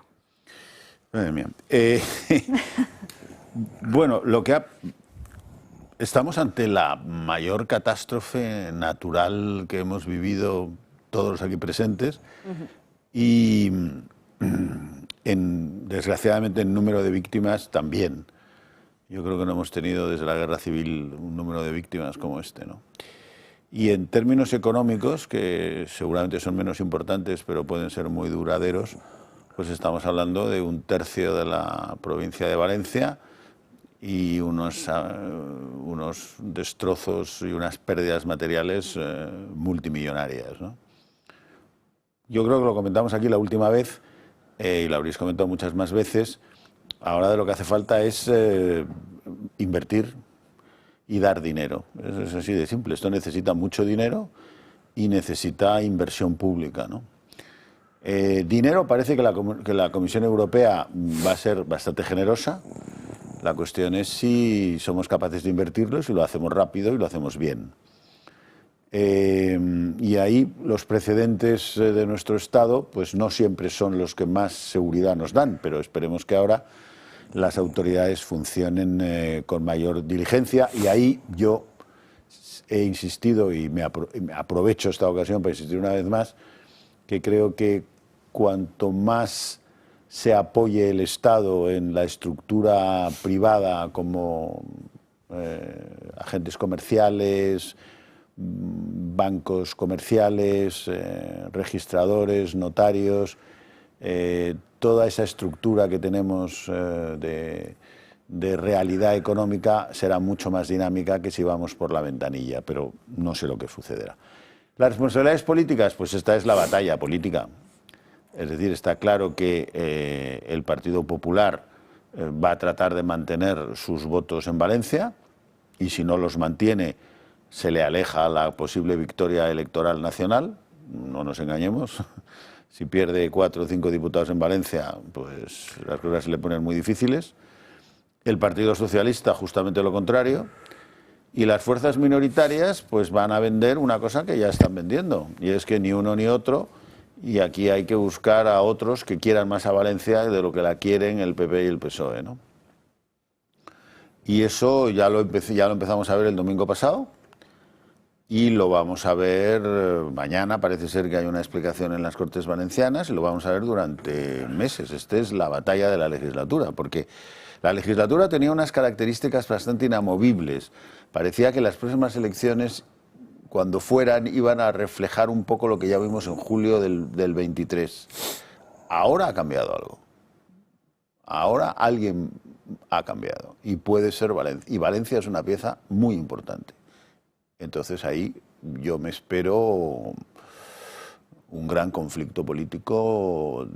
Madre mía. Bueno, estamos ante la mayor catástrofe natural que hemos vivido todos los aquí presentes y desgraciadamente en número de víctimas también. Yo creo que no hemos tenido desde la Guerra Civil un número de víctimas como este, ¿no? Y en términos económicos, que seguramente son menos importantes pero pueden ser muy duraderos, pues estamos hablando de 1/3 de la provincia de Valencia y unos destrozos y unas pérdidas materiales multimillonarias, ¿no? Yo creo que lo comentamos aquí la última vez y lo habréis comentado muchas más veces. Ahora de lo que hace falta es invertir y dar dinero. Es así de simple. Esto necesita mucho dinero y necesita inversión pública, ¿no? Dinero parece que la Comisión Europea va a ser bastante generosa. La cuestión es si somos capaces de invertirlo, si lo hacemos rápido y lo hacemos bien. Y ahí los precedentes de nuestro Estado pues no siempre son los que más seguridad nos dan, pero esperemos que ahora las autoridades funcionen con mayor diligencia. Y ahí yo he insistido y me aprovecho esta ocasión para insistir una vez más que creo que cuanto más se apoye el Estado en la estructura privada como agentes comerciales, bancos comerciales, registradores, notarios, toda esa estructura que tenemos de realidad económica será mucho más dinámica que si vamos por la ventanilla, pero no sé lo que sucederá. Las responsabilidades políticas, pues esta es la batalla política. Es decir, está claro que el Partido Popular va a tratar de mantener sus votos en Valencia y si no los mantiene se le aleja la posible victoria electoral nacional. No nos engañemos. Si pierde 4 o 5 diputados en Valencia, pues las cosas se le ponen muy difíciles. El Partido Socialista, justamente lo contrario. Y las fuerzas minoritarias pues van a vender una cosa que ya están vendiendo, y es que ni uno ni otro, y aquí hay que buscar a otros que quieran más a Valencia de lo que la quieren el PP y el PSOE, ¿no? Y eso ya lo empezamos a ver el domingo pasado, y lo vamos a ver mañana. Parece ser que hay una explicación en las Cortes Valencianas, y lo vamos a ver durante meses. Esta es la batalla de la legislatura, porque la legislatura tenía unas características bastante inamovibles. Parecía que las próximas elecciones, cuando fueran, iban a reflejar un poco lo que ya vimos en julio del 23. ahora ha cambiado algo. Ahora alguien ha cambiado y puede ser Valencia. Y Valencia es una pieza muy importante. Entonces ahí yo me espero un gran conflicto político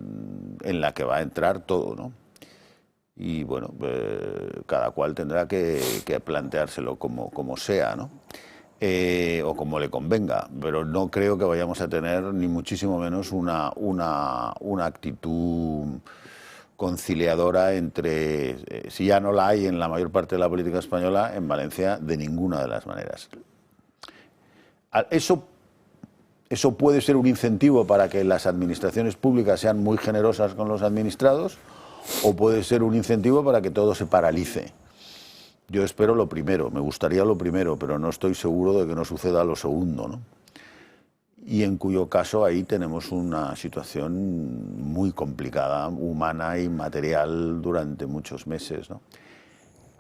en la que va a entrar todo, ¿no? Y bueno, cada cual tendrá que planteárselo como sea, ¿no? O como le convenga, pero no creo que vayamos a tener ni muchísimo menos una actitud conciliadora entre, si ya no la hay en la mayor parte de la política española, en Valencia de ninguna de las maneras. Eso puede ser un incentivo para que las administraciones públicas sean muy generosas con los administrados, o puede ser un incentivo para que todo se paralice. Yo espero lo primero, me gustaría lo primero, pero no estoy seguro de que no suceda lo segundo, ¿no? Y en cuyo caso ahí tenemos una situación muy complicada, humana y material durante muchos meses, ¿no?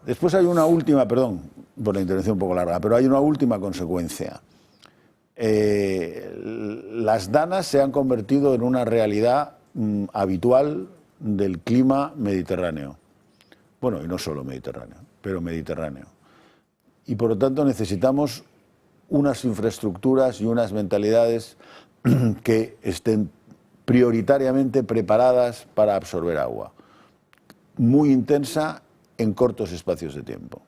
Después hay una última, perdón por la intervención un poco larga, pero hay una última consecuencia. Las danas se han convertido en una realidad habitual del clima mediterráneo. Bueno, y no solo mediterráneo, pero mediterráneo. Y por lo tanto necesitamos unas infraestructuras y unas mentalidades que estén prioritariamente preparadas para absorber agua, muy intensa en cortos espacios de tiempo.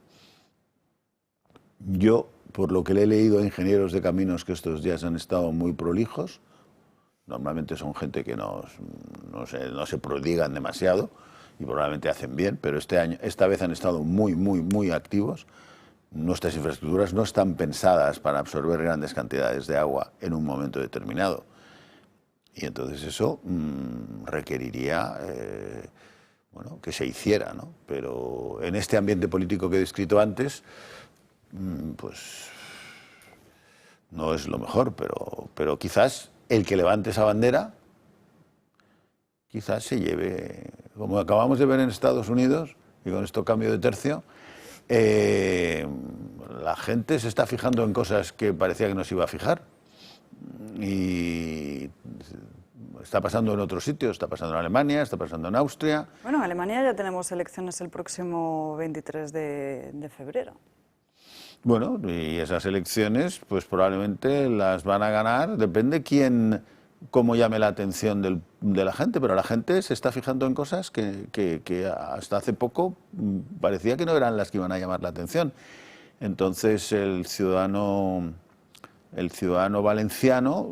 Yo, por lo que le he leído a ingenieros de caminos que estos días han estado muy prolijos, normalmente son gente que no se prodigan demasiado y probablemente hacen bien, pero esta vez han estado muy activos. Nuestras infraestructuras no están pensadas para absorber grandes cantidades de agua en un momento determinado. Y entonces eso requeriría bueno, que se hiciera, ¿no? Pero en este ambiente político que he descrito antes, pues no es lo mejor, pero quizás el que levante esa bandera, quizás se lleve, como acabamos de ver en Estados Unidos, y con esto cambio de tercio, la gente se está fijando en cosas que parecía que no se iba a fijar. Y está pasando en otros sitios, está pasando en Alemania, está pasando en Austria. Bueno, en Alemania ya tenemos elecciones el próximo 23 de febrero. Bueno, y esas elecciones pues probablemente las van a ganar, depende cómo llame la atención de la gente, pero la gente se está fijando en cosas que hasta hace poco parecía que no eran las que iban a llamar la atención. Entonces el ciudadano valenciano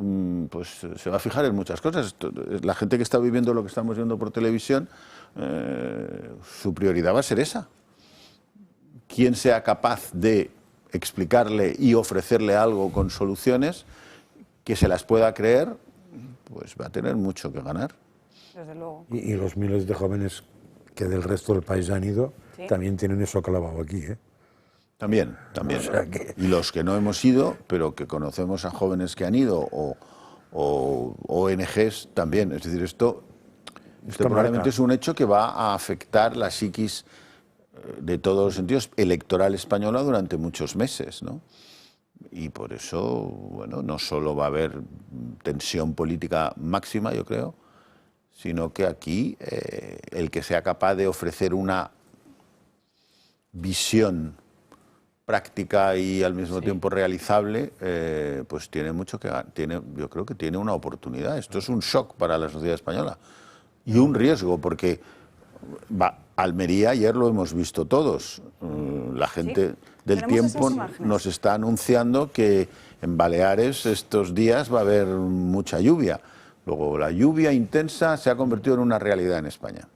pues se va a fijar en muchas cosas. La gente que está viviendo lo que estamos viendo por televisión, su prioridad va a ser esa. Quien sea capaz de explicarle y ofrecerle algo con soluciones que se las pueda creer, pues va a tener mucho que ganar. Desde luego. Y los miles de jóvenes que del resto del país han ido, ¿sí?, también tienen eso clavado aquí, ¿eh? También. O sea que... Y los que no hemos ido, pero que conocemos a jóvenes que han ido, o ONGs también. Es decir, esto probablemente es un hecho que va a afectar la psiquis de todos los sentidos electoral española durante muchos meses, ¿no? Y por eso, bueno, no solo va a haber tensión política máxima, yo creo, sino que aquí el que sea capaz de ofrecer una visión práctica y al mismo tiempo realizable, pues tiene mucho que ganar. Yo creo que tiene una oportunidad. Esto es un shock para la sociedad española y un riesgo, porque Almería ayer lo hemos visto todos. La gente del tiempo nos está anunciando que en Baleares estos días va a haber mucha lluvia. Luego, la lluvia intensa se ha convertido en una realidad en España.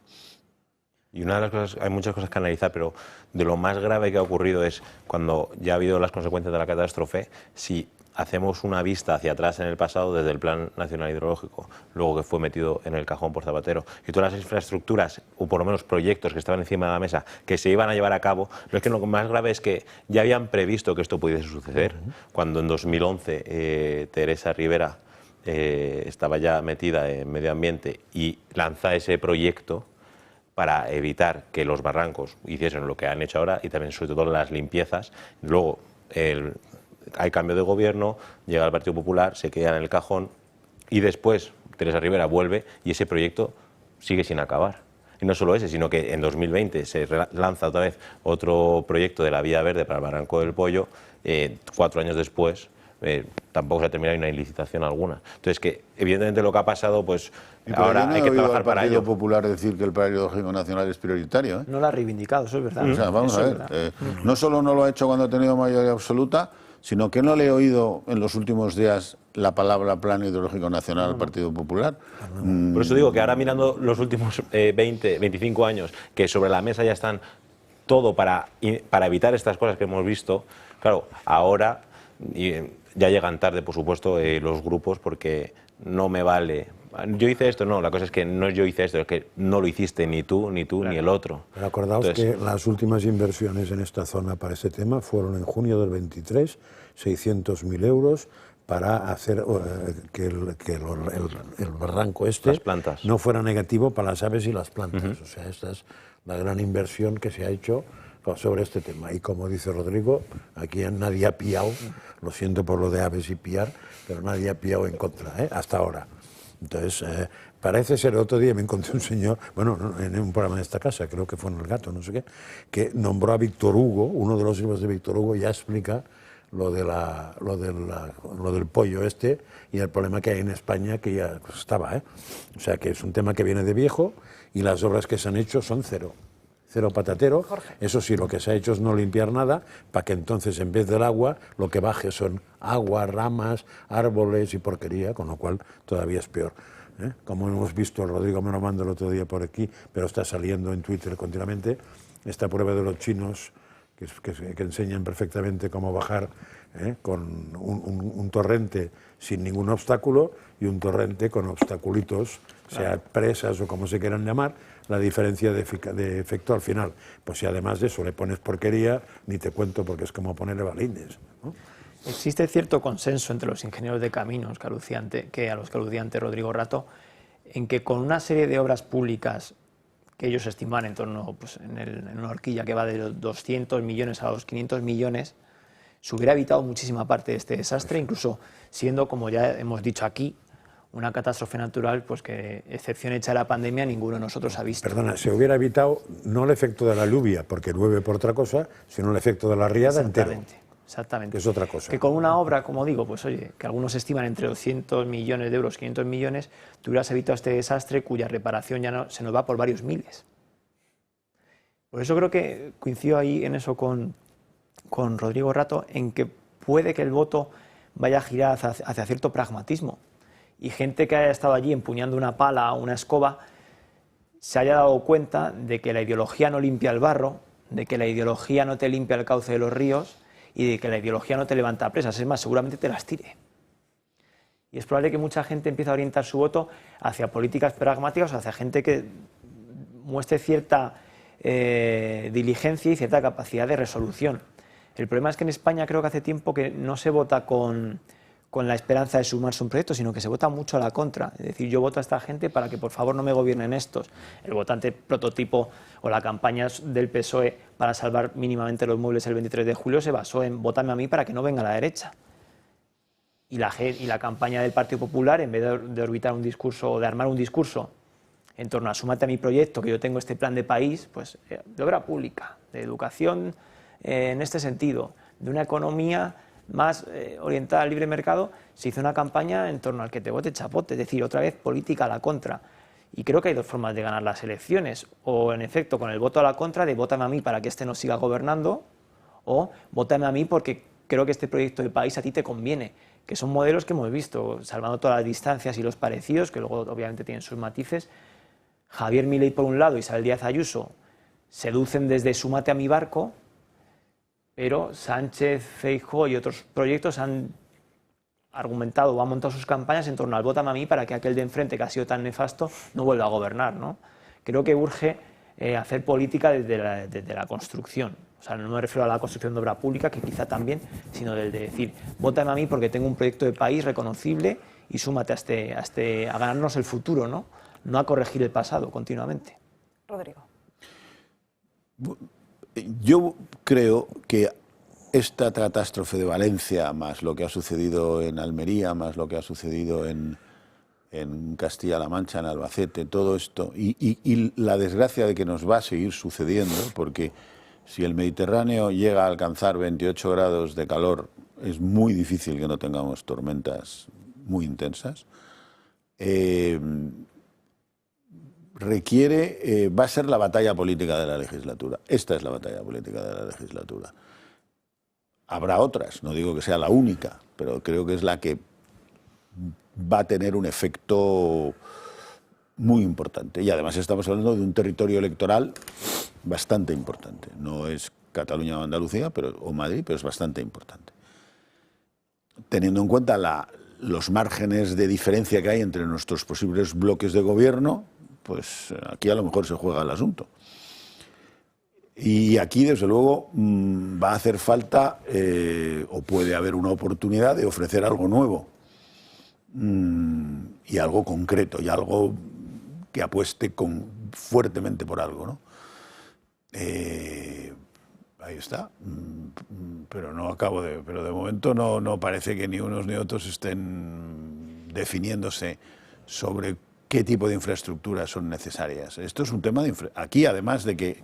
Y una de las cosas, hay muchas cosas que analizar, pero de lo más grave que ha ocurrido es cuando ya ha habido las consecuencias de la catástrofe, si hacemos una vista hacia atrás en el pasado desde el Plan Nacional Hidrológico, luego que fue metido en el cajón por Zapatero, y todas las infraestructuras, o por lo menos proyectos que estaban encima de la mesa, que se iban a llevar a cabo, lo más grave es que ya habían previsto que esto pudiese suceder. Cuando en 2011 Teresa Rivera estaba ya metida en medio ambiente y lanza ese proyecto para evitar que los barrancos hiciesen lo que han hecho ahora, y también sobre todo las limpiezas. Luego hay cambio de gobierno, llega el Partido Popular, se queda en el cajón y después Teresa Rivera vuelve y ese proyecto sigue sin acabar. Y no solo ese, sino que en 2020 se lanza otra vez otro proyecto de la Vía Verde para el Barranco del Pollo, 4 años después tampoco se ha terminado una licitación alguna. Entonces, que evidentemente lo que ha pasado, pues ahora hay que trabajar para ello. El Partido Popular decir que el plan hidrológico nacional es prioritario, ¿eh? No lo ha reivindicado, eso es verdad. O sea, vamos a ver, no solo no lo ha hecho cuando ha tenido mayoría absoluta, sino que no le he oído en los últimos días la palabra plan hidrológico nacional al Partido Popular. Por eso digo que ahora mirando los últimos 20, 25 años, que sobre la mesa ya están todo para evitar estas cosas que hemos visto, claro, ahora ya llegan tarde, por supuesto, los grupos, porque no me vale. Yo hice esto, no, la cosa es que no yo hice esto, es que no lo hiciste ni tú, ni el otro. Pero acordaos que las últimas inversiones en esta zona para este tema fueron en junio del 23, 600.000 euros para hacer que el barranco este no fuera negativo para las aves y las plantas. O sea, esta es la gran inversión que se ha hecho sobre este tema. Y como dice Rodrigo, aquí nadie ha pillado, lo siento por lo de aves y pillar, pero nadie ha pillado en contra, hasta ahora. Entonces, parece ser, otro día me encontré un señor, bueno, en un programa de esta casa, creo que fue en El Gato, no sé qué, que nombró a Víctor Hugo, uno de los hijos de Víctor Hugo, ya explica lo del pollo este y el problema que hay en España, que ya estaba, O sea, que es un tema que viene de viejo y las obras que se han hecho son cero patatero. Jorge. Eso sí, lo que se ha hecho es no limpiar nada, para que entonces en vez del agua lo que baje son agua, ramas, árboles y porquería, con lo cual todavía es peor. Como hemos visto, Rodrigo me lo mandó el otro día por aquí, pero está saliendo en Twitter continuamente, esta prueba de los chinos que enseñan perfectamente cómo bajar con un torrente sin ningún obstáculo y un torrente con obstaculitos, sea presas o como se quieran llamar, la diferencia de efecto al final. Pues si además de eso le pones porquería, ni te cuento, porque es como ponerle balines, ¿no? Existe cierto consenso entre los ingenieros de caminos a los que aludía antes Rodrigo Rato, en que con una serie de obras públicas que ellos estiman en torno, pues, en una horquilla que va de los 200 millones a los 500 millones, se hubiera evitado muchísima parte de este desastre, incluso siendo, como ya hemos dicho aquí, una catástrofe natural, pues que, excepción hecha de la pandemia, ninguno de nosotros ha visto. Perdona, se hubiera evitado no el efecto de la lluvia, porque llueve por otra cosa, sino el efecto de la riada entero. Exactamente. Que es otra cosa. Que con una obra, como digo, pues oye, que algunos estiman entre 200 millones de euros, 500 millones, tú hubieras evitado este desastre cuya reparación ya no, se nos va por varios miles. Por eso creo que coincido ahí en eso con Rodrigo Rato, en que puede que el voto vaya a girar hacia cierto pragmatismo. Y gente que haya estado allí empuñando una pala o una escoba se haya dado cuenta de que la ideología no limpia el barro, de que la ideología no te limpia el cauce de los ríos y de que la ideología no te levanta presas, es más, seguramente te las tire. Y es probable que mucha gente empiece a orientar su voto hacia políticas pragmáticas, hacia gente que muestre cierta diligencia y cierta capacidad de resolución. El problema es que en España creo que hace tiempo que no se vota con la esperanza de sumarse a un proyecto, sino que se vota mucho a la contra. Es decir, yo voto a esta gente para que por favor no me gobiernen estos. El votante prototipo o la campaña del PSOE para salvar mínimamente los muebles el 23 de julio se basó en votarme a mí para que no venga la derecha. Y la campaña del Partido Popular, en vez de orbitar un discurso o de armar un discurso en torno a súmate a mi proyecto, que yo tengo este plan de país, pues de obra pública, de educación en este sentido, de una economía más orientada al libre mercado, se hizo una campaña en torno al que te vote chapote, es decir, otra vez política a la contra. Y creo que hay dos formas de ganar las elecciones, o en efecto con el voto a la contra de vótame a mí para que este no siga gobernando, o vótame a mí porque creo que este proyecto de país a ti te conviene, que son modelos que hemos visto, salvando todas las distancias y los parecidos, que luego obviamente tienen sus matices. Javier Milei por un lado y Isabel Díaz Ayuso seducen desde súmate a mi barco, pero Sánchez, Feijóo y otros proyectos han argumentado o han montado sus campañas en torno al vótame a mí para que aquel de enfrente que ha sido tan nefasto no vuelva a gobernar, ¿no? Creo que urge hacer política desde la construcción. O sea, no me refiero a la construcción de obra pública, que quizá también, sino del de decir, vótame a mí porque tengo un proyecto de país reconocible y súmate a ganarnos el futuro, ¿no? No a corregir el pasado continuamente. Rodrigo. Yo creo que esta catástrofe de Valencia, más lo que ha sucedido en Almería, más lo que ha sucedido en en Castilla-La Mancha, en Albacete, todo esto, y la desgracia de que nos va a seguir sucediendo, porque si el Mediterráneo llega a alcanzar 28 grados de calor, es muy difícil que no tengamos tormentas muy intensas. Va a ser la batalla política de la legislatura. Esta es la batalla política de la legislatura. Habrá otras, no digo que sea la única, pero creo que es la que va a tener un efecto muy importante. Y además estamos hablando de un territorio electoral bastante importante. No es Cataluña o Andalucía o Madrid, pero es bastante importante. Teniendo en cuenta los márgenes de diferencia que hay entre nuestros posibles bloques de gobierno, pues aquí a lo mejor se juega el asunto. Y aquí, desde luego, va a hacer falta, o puede haber una oportunidad de ofrecer algo nuevo. Y algo concreto, y algo que apueste fuertemente por algo, ¿no? Ahí está. Pero de momento no parece que ni unos ni otros estén definiéndose sobre qué tipo de infraestructuras son necesarias. Esto es un tema aquí, además de que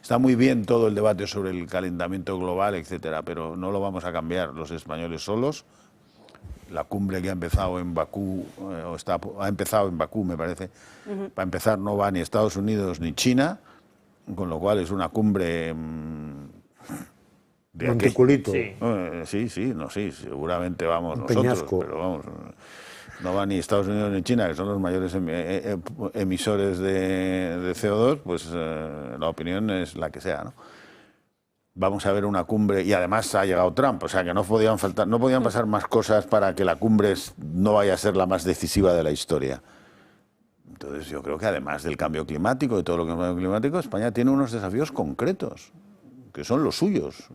está muy bien todo el debate sobre el calentamiento global, etcétera, pero no lo vamos a cambiar los españoles solos. La cumbre que ha empezado en Bakú, ha empezado en Bakú, me parece, para empezar no va ni Estados Unidos ni China, con lo cual es una cumbre de Monteculito. Sí, seguramente vamos nosotros, Peñasco. Pero vamos, no va ni Estados Unidos ni China, que son los mayores emisores de CO2, pues la opinión es la que sea, ¿no? Vamos a ver una cumbre, y además ha llegado Trump, o sea que no podían pasar más cosas para que la cumbre no vaya a ser la más decisiva de la historia. Entonces yo creo que además del cambio climático, de todo lo que es el cambio climático, España tiene unos desafíos concretos, que son los suyos,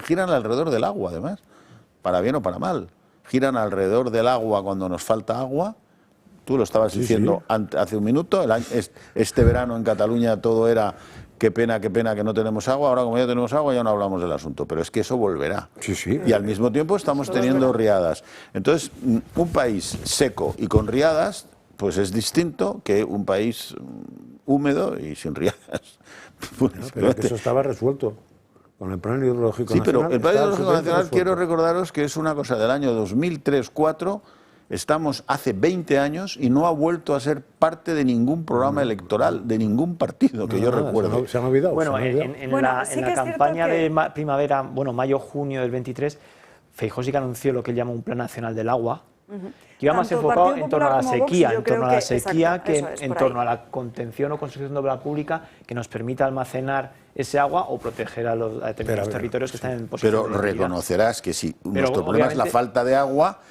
giran alrededor del agua, además, para bien o para mal. Giran alrededor del agua cuando nos falta agua. Tú lo estabas diciendo hace un minuto, este verano en Cataluña todo era qué pena que no tenemos agua, ahora como ya tenemos agua ya no hablamos del asunto, pero es que eso volverá. Y al mismo tiempo estamos teniendo riadas. Entonces, un país seco y con riadas, pues es distinto que un país húmedo y sin riadas. Pero que eso estaba resuelto con el Plan Hidrológico Nacional. Sí, pero el Plan Hidrológico Nacional, quiero recordaros que es una cosa del año 2003-2004, estamos hace 20 años y no ha vuelto a ser parte de ningún programa electoral, de ningún partido que yo recuerde. Se han olvidado. Bueno, en la campaña de primavera, mayo-junio del 23, Feijóo sí que anunció lo que él llama un Plan Nacional del Agua, que iba más enfocado en torno a la sequía, que en torno a la contención o construcción de obra pública que nos permita almacenar ese agua o proteger a los determinados territorios que están en posición de Pero reconocerás que si nuestro problema es la falta de agua,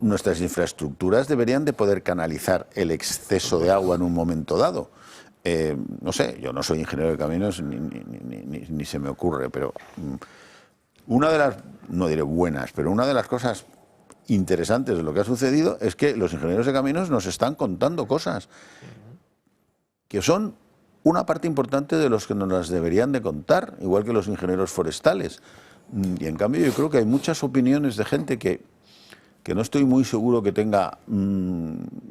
nuestras infraestructuras deberían de poder canalizar el exceso de agua en un momento dado. No sé, yo no soy ingeniero de caminos ni se me ocurre, pero una de las, no diré buenas, pero una de las cosas interesantes de lo que ha sucedido es que los ingenieros de caminos nos están contando cosas que son una parte importante de los que nos las deberían de contar, igual que los ingenieros forestales. Y en cambio yo creo que hay muchas opiniones de gente que no estoy muy seguro que tenga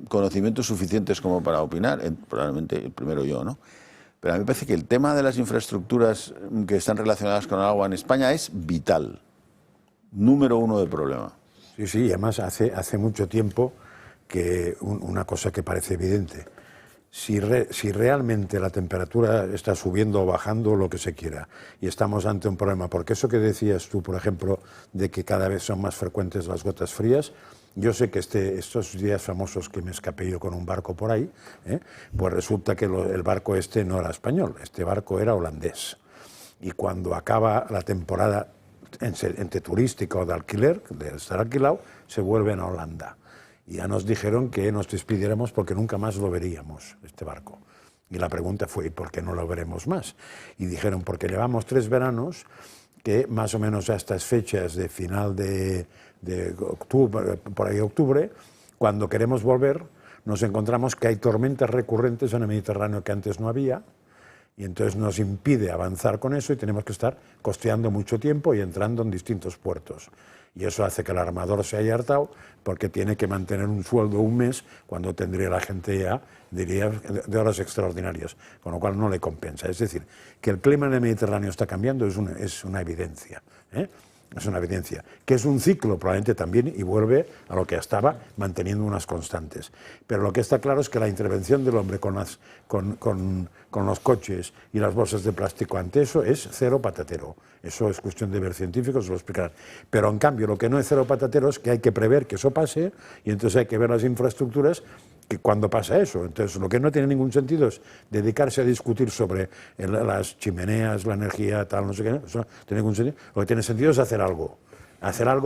conocimientos suficientes como para opinar, probablemente el primero yo, ¿no? Pero a mí me parece que el tema de las infraestructuras que están relacionadas con el agua en España es vital, número uno del problema. Sí, y además hace mucho tiempo que una cosa que parece evidente, si realmente la temperatura está subiendo o bajando, lo que se quiera, y estamos ante un problema, porque eso que decías tú, por ejemplo, de que cada vez son más frecuentes las gotas frías, yo sé que estos días famosos que me escapé yo con un barco por ahí, pues resulta que el barco no era español, este barco era holandés, y cuando acaba la temporada entre turística o de alquiler, de estar alquilado, se vuelven a Holanda. Y ya nos dijeron que nos despidiéramos porque nunca más lo veríamos, este barco. Y la pregunta fue, ¿y por qué no lo veremos más? Y dijeron, porque llevamos 3 veranos que más o menos a estas fechas de final de octubre, por ahí octubre, cuando queremos volver, nos encontramos que hay tormentas recurrentes en el Mediterráneo que antes no había, y entonces nos impide avanzar con eso y tenemos que estar costeando mucho tiempo y entrando en distintos puertos. Y eso hace que el armador se haya hartado porque tiene que mantener un sueldo un mes cuando tendría la gente ya, diría, de horas extraordinarias, con lo cual no le compensa. Es decir, que el clima en el Mediterráneo está cambiando es una evidencia, ¿eh? Es una evidencia, que es un ciclo probablemente también y vuelve a lo que estaba manteniendo unas constantes. Pero lo que está claro es que la intervención del hombre con los coches y las bolsas de plástico ante eso es cero patatero. Eso es cuestión de ver científicos, se lo explicarán. Pero en cambio lo que no es cero patatero es que hay que prever que eso pase y entonces hay que ver las infraestructuras que cuando pasa eso. Entonces lo que no tiene ningún sentido es dedicarse a discutir sobre las chimeneas, la energía, tal, no sé qué, eso no tiene ningún sentido. Lo que tiene sentido es hacer algo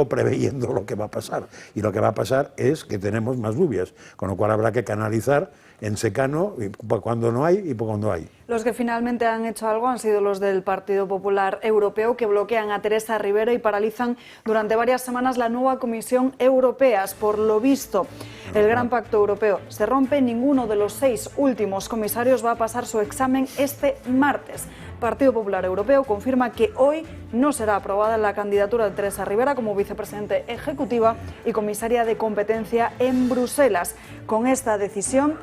preveyendo lo que va a pasar. Y lo que va a pasar es que tenemos más lluvias, con lo cual habrá que canalizar en secano cuando no hay y cuando hay. Los que finalmente han hecho algo han sido los del Partido Popular Europeo, que bloquean a Teresa Ribera y paralizan durante varias semanas la nueva Comisión Europea. Por lo visto, el Gran Pacto Europeo se rompe. Ninguno de los 6 últimos comisarios va a pasar su examen este martes. Partido Popular Europeo confirma que hoy no será aprobada la candidatura de Teresa Ribera como vicepresidente ejecutiva y comisaria de competencia en Bruselas. Con esta decisión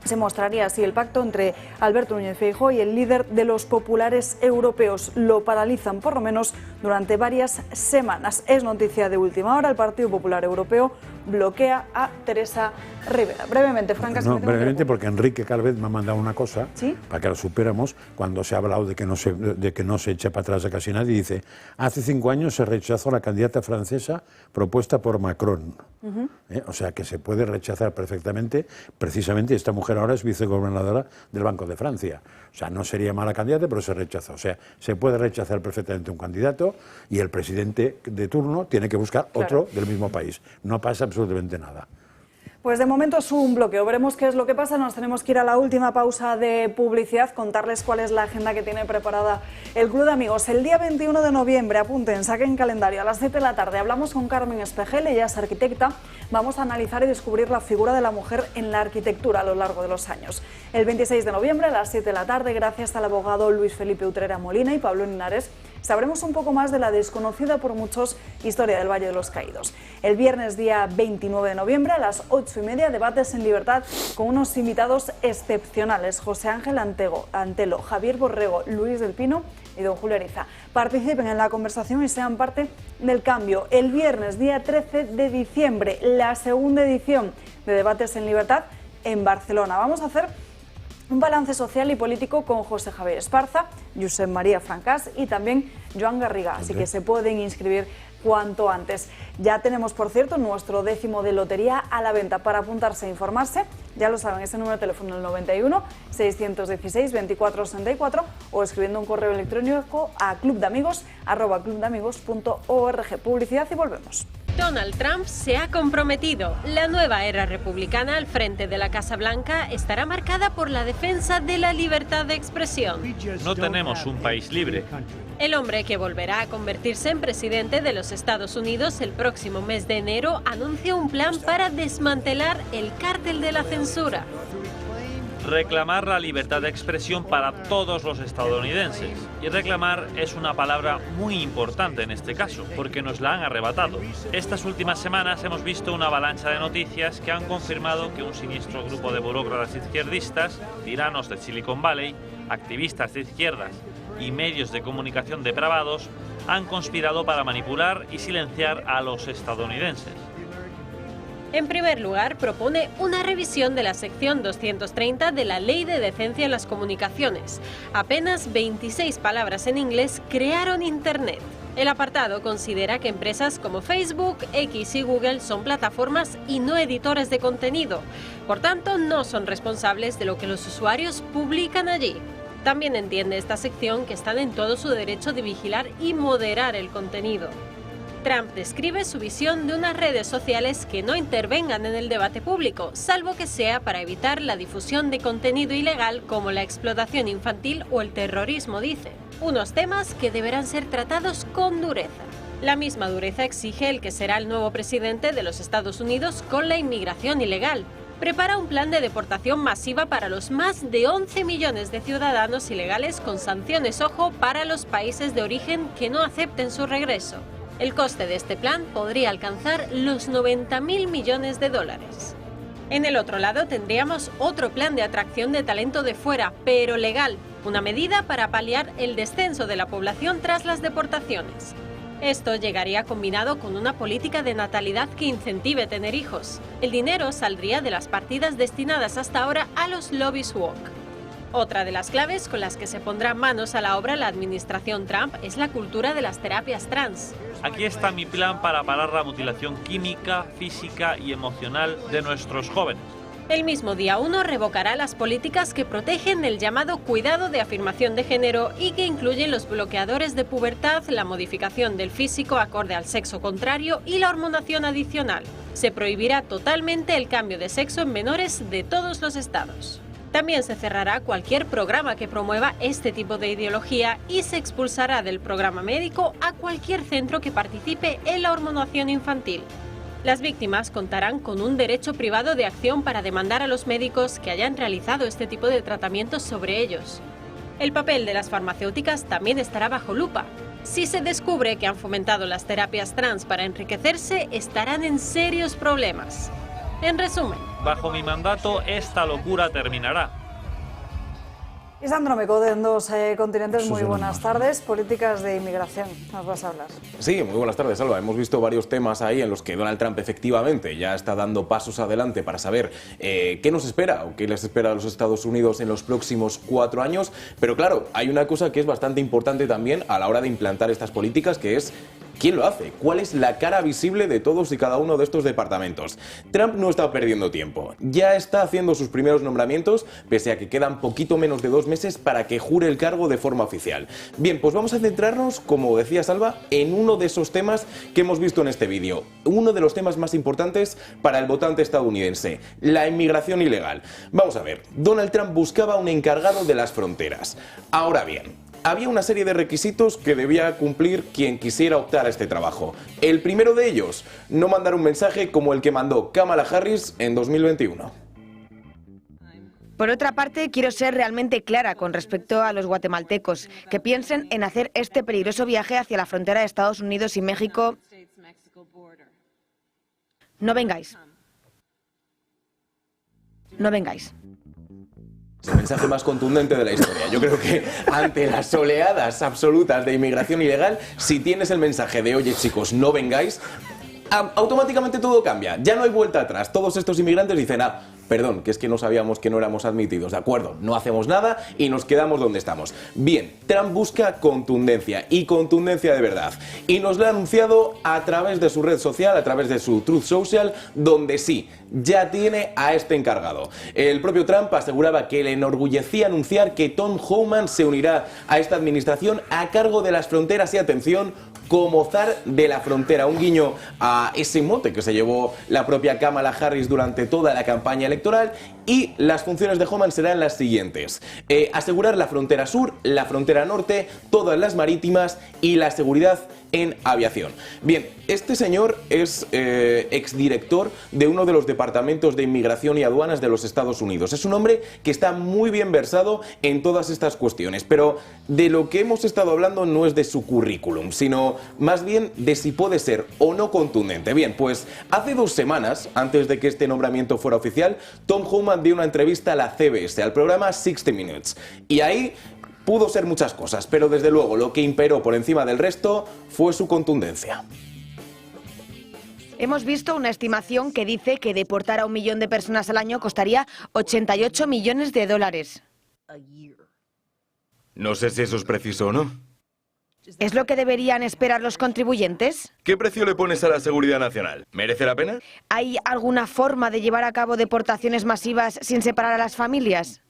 se mostraría así el pacto entre Alberto Núñez Feijóo y el líder de los populares europeos. Lo paralizan por lo menos durante varias semanas. Es noticia de última hora, el Partido Popular Europeo bloquea a Teresa Ribera. Brevemente, Franca. No, brevemente, porque Enrique Calvet me ha mandado una cosa, ¿sí?, para que la superemos, cuando se ha hablado de que no se echa para atrás a casi nadie. Dice, hace 5 años se rechazó la candidata francesa propuesta por Macron. O sea, que se puede rechazar perfectamente. Precisamente esta mujer ahora es vicegobernadora del Banco de Francia. O sea, no sería mala candidata, pero se rechazó. O sea, se puede rechazar perfectamente un candidato y el presidente de turno tiene que buscar otro del mismo país. No pasa absolutamente nada. Pues de momento es un bloqueo. Veremos qué es lo que pasa. Nos tenemos que ir a la última pausa de publicidad, contarles cuál es la agenda que tiene preparada el Club de Amigos. El día 21 de noviembre, apunten, saquen calendario, a las 7 de la tarde hablamos con Carmen Espejel, ella es arquitecta. Vamos a analizar y descubrir la figura de la mujer en la arquitectura a lo largo de los años. El 26 de noviembre, a las 7 de la tarde, gracias al abogado Luis Felipe Utrera Molina y Pablo Linares, sabremos un poco más de la desconocida por muchos historia del Valle de los Caídos. El viernes, día 29 de noviembre, a las 8:30, debates en libertad con unos invitados excepcionales: José Ángel Antelo, Javier Borrego, Luis del Pino y don Julio Ariza. Participen en la conversación y sean parte del cambio. El viernes, día 13 de diciembre, la segunda edición de Debates en Libertad en Barcelona. Vamos a hacer un balance social y político con José Javier Esparza, Josep María Francás y también Joan Garriga, así que se pueden inscribir cuanto antes. Ya tenemos, por cierto, nuestro 10º de lotería a la venta. Para apuntarse e informarse, ya lo saben, ese número de teléfono, el 91 616 2464, o escribiendo un correo electrónico a clubdeamigos@clubdeamigos.org. Publicidad y volvemos. Donald Trump se ha comprometido. La nueva era republicana al frente de la Casa Blanca estará marcada por la defensa de la libertad de expresión. No tenemos un país libre. El hombre que volverá a convertirse en presidente de los Estados Unidos el próximo mes de enero anuncia un plan para desmantelar el cártel de la censura. Reclamar la libertad de expresión para todos los estadounidenses. Y reclamar es una palabra muy importante en este caso, porque nos la han arrebatado. Estas últimas semanas hemos visto una avalancha de noticias que han confirmado que un siniestro grupo de burócratas izquierdistas, tiranos de Silicon Valley, activistas de izquierdas y medios de comunicación depravados han conspirado para manipular y silenciar a los estadounidenses. En primer lugar, propone una revisión de la sección 230 de la Ley de Decencia en las Comunicaciones. Apenas 26 palabras en inglés crearon Internet. El apartado considera que empresas como Facebook, X y Google son plataformas y no editores de contenido. Por tanto, no son responsables de lo que los usuarios publican allí. También entiende esta sección que están en todo su derecho de vigilar y moderar el contenido. Trump describe su visión de unas redes sociales que no intervengan en el debate público, salvo que sea para evitar la difusión de contenido ilegal como la explotación infantil o el terrorismo, dice. Unos temas que deberán ser tratados con dureza. La misma dureza exige el que será el nuevo presidente de los Estados Unidos con la inmigración ilegal. prepara un plan de deportación masiva para los más de 11 millones de ciudadanos ilegales con sanciones, ojo, para los países de origen que no acepten su regreso. El coste de este plan podría alcanzar los 90.000 millones de dólares. En el otro lado tendríamos otro plan de atracción de talento de fuera, pero legal, una medida para paliar el descenso de la población tras las deportaciones. Esto llegaría combinado con una política de natalidad que incentive tener hijos. El dinero saldría de las partidas destinadas hasta ahora a los lobbies woke. Otra de las claves con las que se pondrá manos a la obra la administración Trump es la cultura de las terapias trans. Aquí está mi plan para parar la mutilación química, física y emocional de nuestros jóvenes. El mismo día 1 revocará las políticas que protegen el llamado cuidado de afirmación de género y que incluyen los bloqueadores de pubertad, la modificación del físico acorde al sexo contrario y la hormonación adicional. Se prohibirá totalmente el cambio de sexo en menores de todos los estados. También se cerrará cualquier programa que promueva este tipo de ideología y se expulsará del programa médico a cualquier centro que participe en la hormonación infantil. Las víctimas contarán con un derecho privado de acción para demandar a los médicos que hayan realizado este tipo de tratamientos sobre ellos. El papel de las farmacéuticas también estará bajo lupa. Si se descubre que han fomentado las terapias trans para enriquecerse, estarán en serios problemas. En resumen, bajo mi mandato esta locura terminará. Isandro Meco, en Dos Continentes, muy buenas tardes. Políticas de inmigración, nos vas a hablar. Sí, muy buenas tardes, Alba. Hemos visto varios temas ahí en los que Donald Trump efectivamente ya está dando pasos adelante para saber qué nos espera o qué les espera a los Estados Unidos en los próximos 4 años. Pero claro, hay una cosa que es bastante importante también a la hora de implantar estas políticas, que es ¿quién lo hace? ¿Cuál es la cara visible de todos y cada uno de estos departamentos? Trump no está perdiendo tiempo. Ya está haciendo sus primeros nombramientos, pese a que quedan poquito menos de 2 meses para que jure el cargo de forma oficial. Bien, pues vamos a centrarnos, como decía Salva, en uno de esos temas que hemos visto en este vídeo. Uno de los temas más importantes para el votante estadounidense, la inmigración ilegal. Vamos a ver, Donald Trump buscaba un encargado de las fronteras. Ahora bien, había una serie de requisitos que debía cumplir quien quisiera optar a este trabajo. El primero de ellos, no mandar un mensaje como el que mandó Kamala Harris en 2021. Por otra parte, quiero ser realmente clara con respecto a los guatemaltecos que piensen en hacer este peligroso viaje hacia la frontera de Estados Unidos y México. No vengáis. No vengáis. El mensaje más contundente de la historia. Yo creo que ante las oleadas absolutas de inmigración ilegal, si tienes el mensaje de oye chicos, no vengáis, automáticamente todo cambia. Ya no hay vuelta atrás. Todos estos inmigrantes dicen, perdón, que es que no sabíamos que no éramos admitidos, de acuerdo, no hacemos nada y nos quedamos donde estamos. Bien, Trump busca contundencia y contundencia de verdad. Y nos lo ha anunciado a través de su red social, a través de su Truth Social, donde sí, ya tiene a este encargado. El propio Trump aseguraba que le enorgullecía anunciar que Tom Homan se unirá a esta administración a cargo de las fronteras y, atención, como zar de la frontera. Un guiño a ese mote que se llevó la propia Kamala Harris durante toda la campaña electoral. Y las funciones de Homan serán las siguientes: asegurar la frontera sur, la frontera norte, todas las marítimas y la seguridad en aviación. Bien, este señor es exdirector de uno de los departamentos de inmigración y aduanas de los Estados Unidos. Es un hombre que está muy bien versado en todas estas cuestiones, pero de lo que hemos estado hablando no es de su currículum, sino más bien de si puede ser o no contundente. Bien, pues hace 2 semanas, antes de que este nombramiento fuera oficial, Tom Homan dio una entrevista a la CBS, al programa 60 Minutes, y ahí pudo ser muchas cosas, pero desde luego lo que imperó por encima del resto fue su contundencia. Hemos visto una estimación que dice que deportar a 1 millón de personas al año costaría 88 millones de dólares. No sé si eso es preciso o no. ¿Es lo que deberían esperar los contribuyentes? ¿Qué precio le pones a la seguridad nacional? ¿Merece la pena? ¿Hay alguna forma de llevar a cabo deportaciones masivas sin separar a las familias?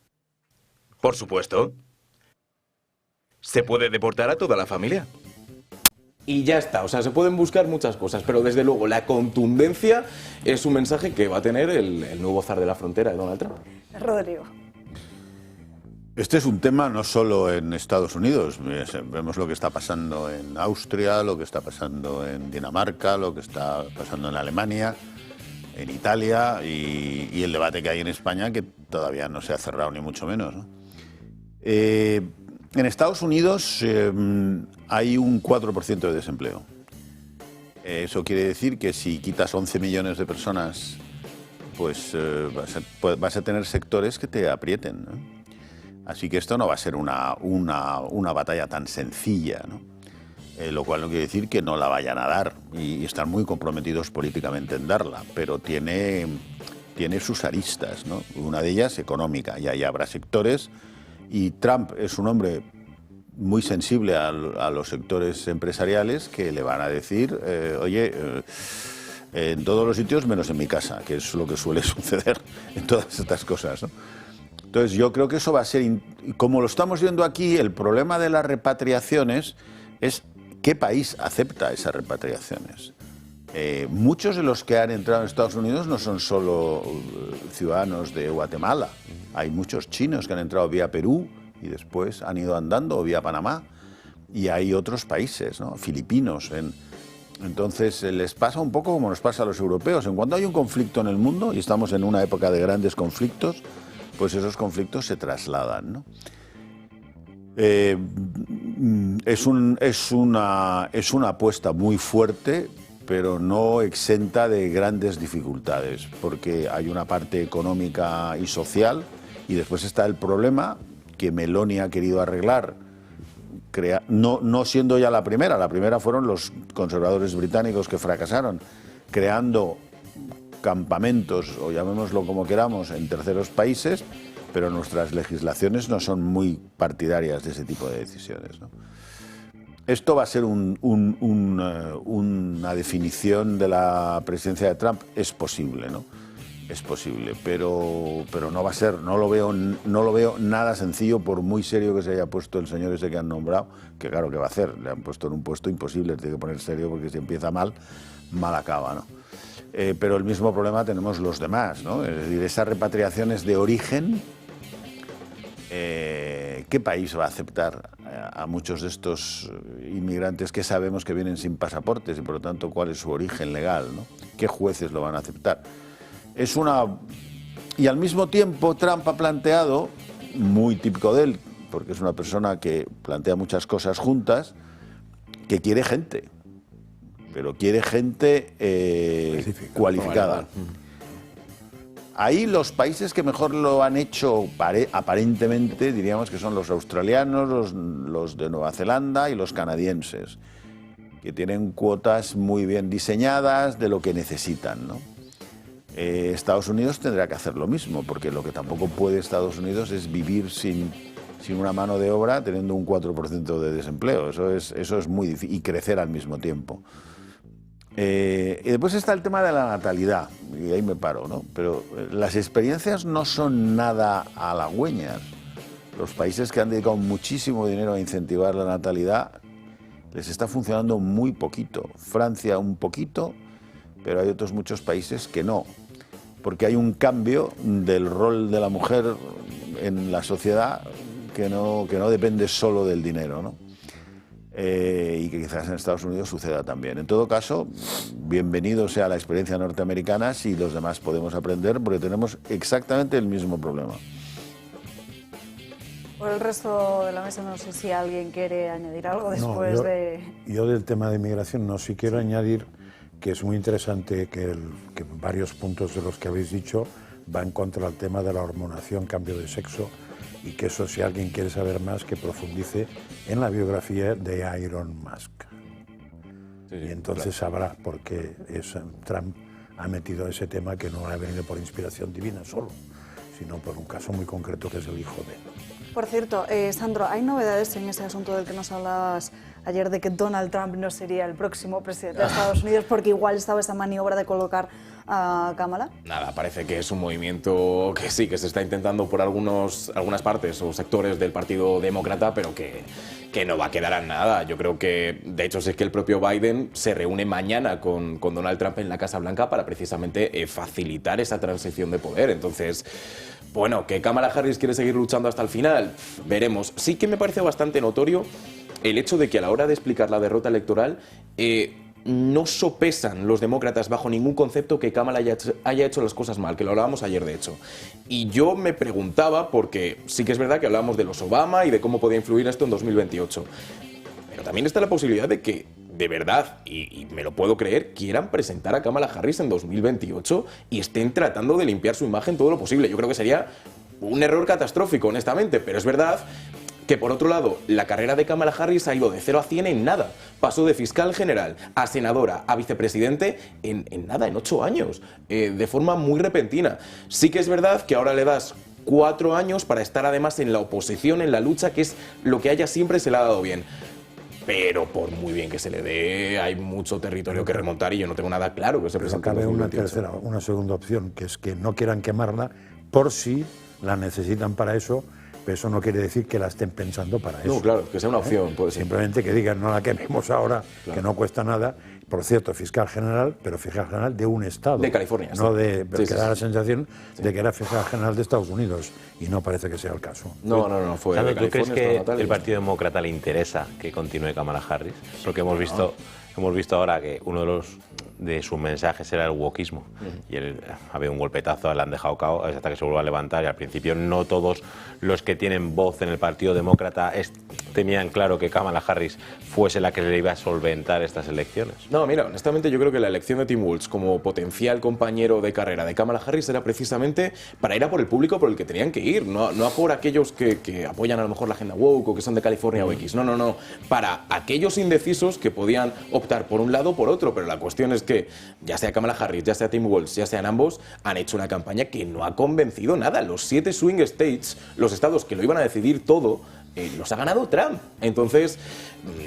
Por supuesto. ¿Se puede deportar a toda la familia? Y ya está, o sea, se pueden buscar muchas cosas, pero desde luego la contundencia es un mensaje que va a tener el nuevo zar de la frontera de Donald Trump. Rodrigo. Este es un tema no solo en Estados Unidos, vemos lo que está pasando en Austria, lo que está pasando en Dinamarca, lo que está pasando en Alemania. en Italia y el debate que hay en España, que todavía no se ha cerrado ni mucho menos, ¿no? En Estados Unidos hay un 4% de desempleo. Eso quiere decir que si quitas 11 millones de personas, pues vas a tener sectores que te aprieten, ¿no? Así que esto no va a ser una batalla tan sencilla, ¿no? Lo cual no quiere decir que no la vayan a dar y están muy comprometidos políticamente en darla, pero tiene sus aristas, ¿no? Una de ellas económica, y ahí habrá sectores, y Trump es un hombre muy sensible a los sectores empresariales que le van a decir, oye, en todos los sitios menos en mi casa, que es lo que suele suceder en todas estas cosas, ¿no? Entonces yo creo que eso va a ser, como lo estamos viendo aquí, el problema de las repatriaciones es qué país acepta esas repatriaciones. Muchos de los que han entrado en Estados Unidos no son solo ciudadanos de Guatemala, hay muchos chinos que han entrado vía Perú y después han ido andando, o vía Panamá, y hay otros países, ¿no? Filipinos. Entonces les pasa un poco como nos pasa a los europeos. En cuanto hay un conflicto en el mundo, y estamos en una época de grandes conflictos, pues esos conflictos se trasladan, ¿no? Es una apuesta muy fuerte, pero no exenta de grandes dificultades, porque hay una parte económica y social, y después está el problema que Meloni ha querido arreglar, no siendo ya la primera fueron los conservadores británicos que fracasaron, creando campamentos, o llamémoslo como queramos, en terceros países, pero nuestras legislaciones no son muy partidarias de ese tipo de decisiones, ¿no? Esto va a ser una definición de la presidencia de Trump, es posible, ¿no? Es posible, pero no va a ser, no lo veo nada sencillo, por muy serio que se haya puesto el señor ese que han nombrado, que claro, ¿qué va a hacer? Le han puesto en un puesto imposible, tiene que poner serio, porque si empieza mal acaba, ¿no? Pero el mismo problema tenemos los demás, ¿no? Es decir, esas repatriaciones de origen, ¿qué país va a aceptar a muchos de estos inmigrantes que sabemos que vienen sin pasaportes y por lo tanto cuál es su origen legal, ¿no? ¿Qué jueces lo van a aceptar? Y al mismo tiempo Trump ha planteado, muy típico de él, porque es una persona que plantea muchas cosas juntas, que quiere gente, pero quiere gente cualificada. Ahí los países que mejor lo han hecho, aparentemente, diríamos que son los australianos, los de Nueva Zelanda y los canadienses, que tienen cuotas muy bien diseñadas de lo que necesitan, ¿no? Estados Unidos tendrá que hacer lo mismo, porque lo que tampoco puede Estados Unidos es vivir sin una mano de obra teniendo un 4% de desempleo. Eso es muy difícil, y crecer al mismo tiempo. Y después está el tema de la natalidad, y ahí me paro, ¿no? Pero las experiencias no son nada halagüeñas. Los países que han dedicado muchísimo dinero a incentivar la natalidad les está funcionando muy poquito. Francia un poquito, pero hay otros muchos países que no, porque hay un cambio del rol de la mujer en la sociedad que no depende solo del dinero, ¿no? Y que quizás en Estados Unidos suceda también. En todo caso, bienvenido sea la experiencia norteamericana si los demás podemos aprender, porque tenemos exactamente el mismo problema. Por el resto de la mesa, no sé si alguien quiere añadir algo después de... Yo del tema de inmigración no, sí quiero añadir que es muy interesante que varios puntos de los que habéis dicho van contra el tema de la hormonación, cambio de sexo, y que eso, si alguien quiere saber más, que profundice en la biografía de Elon Musk. Sí, y entonces sabrá por qué Trump ha metido ese tema, que no ha venido por inspiración divina solo, sino por un caso muy concreto que es el hijo de él. Por cierto, Sandro, ¿hay novedades en ese asunto del que nos hablabas ayer, de que Donald Trump no sería el próximo presidente de Estados Unidos, porque igual estaba esa maniobra de colocar a Kamala? Nada, parece que es un movimiento que sí, que se está intentando por algunas partes o sectores del Partido Demócrata, pero que no va a quedar en nada. Yo creo que, de hecho, es que el propio Biden se reúne mañana con Donald Trump en la Casa Blanca para precisamente facilitar esa transición de poder. Entonces, bueno, que Kamala Harris quiere seguir luchando hasta el final, veremos. Sí que me parece bastante notorio el hecho de que a la hora de explicar la derrota electoral no sopesan los demócratas bajo ningún concepto que Kamala haya hecho las cosas mal, que lo hablábamos ayer de hecho. Y yo me preguntaba, porque sí que es verdad que hablábamos de los Obama y de cómo podía influir esto en 2028, pero también está la posibilidad de que, de verdad, y me lo puedo creer, quieran presentar a Kamala Harris en 2028 y estén tratando de limpiar su imagen todo lo posible. Yo creo que sería un error catastrófico, honestamente, pero es verdad que, por otro lado, la carrera de Kamala Harris ha ido de 0 a 100 en nada. Pasó de fiscal general a senadora a vicepresidente en nada, en 8 años, de forma muy repentina. Sí que es verdad que ahora le das 4 años para estar además en la oposición, en la lucha, que es lo que a ella siempre se le ha dado bien. Pero por muy bien que se le dé, hay mucho territorio que remontar y yo no tengo nada claro que se presente. Cabe una segunda opción, que es que no quieran quemarla por si la necesitan para eso, pero eso no quiere decir que la estén pensando para eso. No, claro, que sea una opción. Puede ser. Simplemente que digan, no la quememos ahora, claro, que no cuesta nada. Por cierto, fiscal general, pero fiscal general de un estado. De California. No sí. de, porque sí, da la sensación de que era fiscal general de Estados Unidos y no parece que sea el caso. No, fue de ¿tú crees que natal, el Partido Demócrata le interesa que continúe Kamala Harris? Porque hemos visto ahora que uno de sus mensajes era el wokismo. Y había un golpetazo, le han dejado cao hasta que se vuelva a levantar. Y al principio no todos los que tienen voz en el Partido Demócrata tenían claro que Kamala Harris fuese la que le iba a solventar estas elecciones. No, mira, honestamente yo creo que la elección de Tim Walz como potencial compañero de carrera de Kamala Harris era precisamente para ir a por el público por el que tenían que ir, no a por aquellos que apoyan a lo mejor la agenda woke o que son de California o X. No. Para aquellos indecisos que podían optar por un lado o por otro, pero la cuestión es que ya sea Kamala Harris, ya sea Tim Walz, ya sean ambos, han hecho una campaña que no ha convencido nada. Los 7 swing states, los estados que lo iban a decidir todo, los ha ganado Trump. Entonces,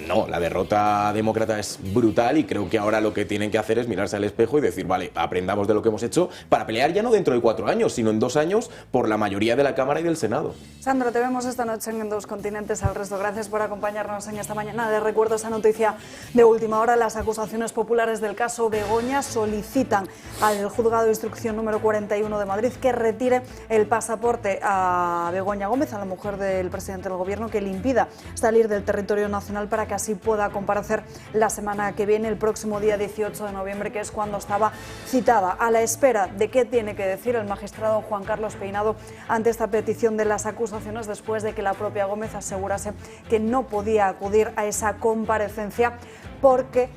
no, la derrota demócrata es brutal y creo que ahora lo que tienen que hacer es mirarse al espejo y decir, vale, aprendamos de lo que hemos hecho para pelear ya no dentro de 4 años, sino en 2 años por la mayoría de la Cámara y del Senado. Sandra, te vemos esta noche en Dos Continentes. Al resto, gracias por acompañarnos en esta mañana. Les recuerdo esa noticia de última hora. Las acusaciones populares del caso Begoña solicitan al Juzgado de Instrucción número 41 de Madrid que retire el pasaporte a Begoña Gómez, a la mujer del presidente del Gobierno, que le impida salir del territorio nacional para que así pueda comparecer la semana que viene, el próximo día 18 de noviembre, que es cuando estaba citada. A la espera de qué tiene que decir el magistrado Juan Carlos Peinado ante esta petición de las acusaciones, después de que la propia Gómez asegurase que no podía acudir a esa comparecencia porque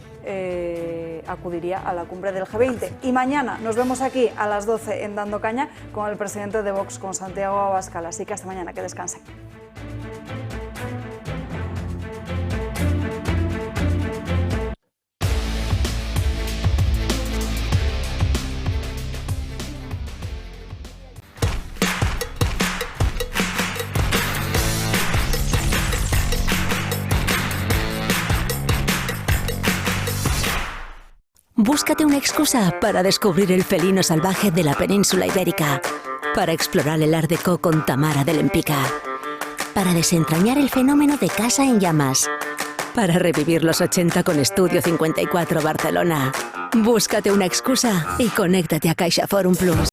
acudiría a la cumbre del G20. Y mañana nos vemos aquí a las 12 en Dando Caña con el presidente de Vox, con Santiago Abascal. Así que hasta mañana, que descansen. Búscate una excusa para descubrir el felino salvaje de la península ibérica, para explorar el Art Deco con Tamara de Lempicka, para desentrañar el fenómeno de Casa en Llamas, para revivir los 80 con Estudio 54 Barcelona. Búscate una excusa y conéctate a CaixaForum Plus.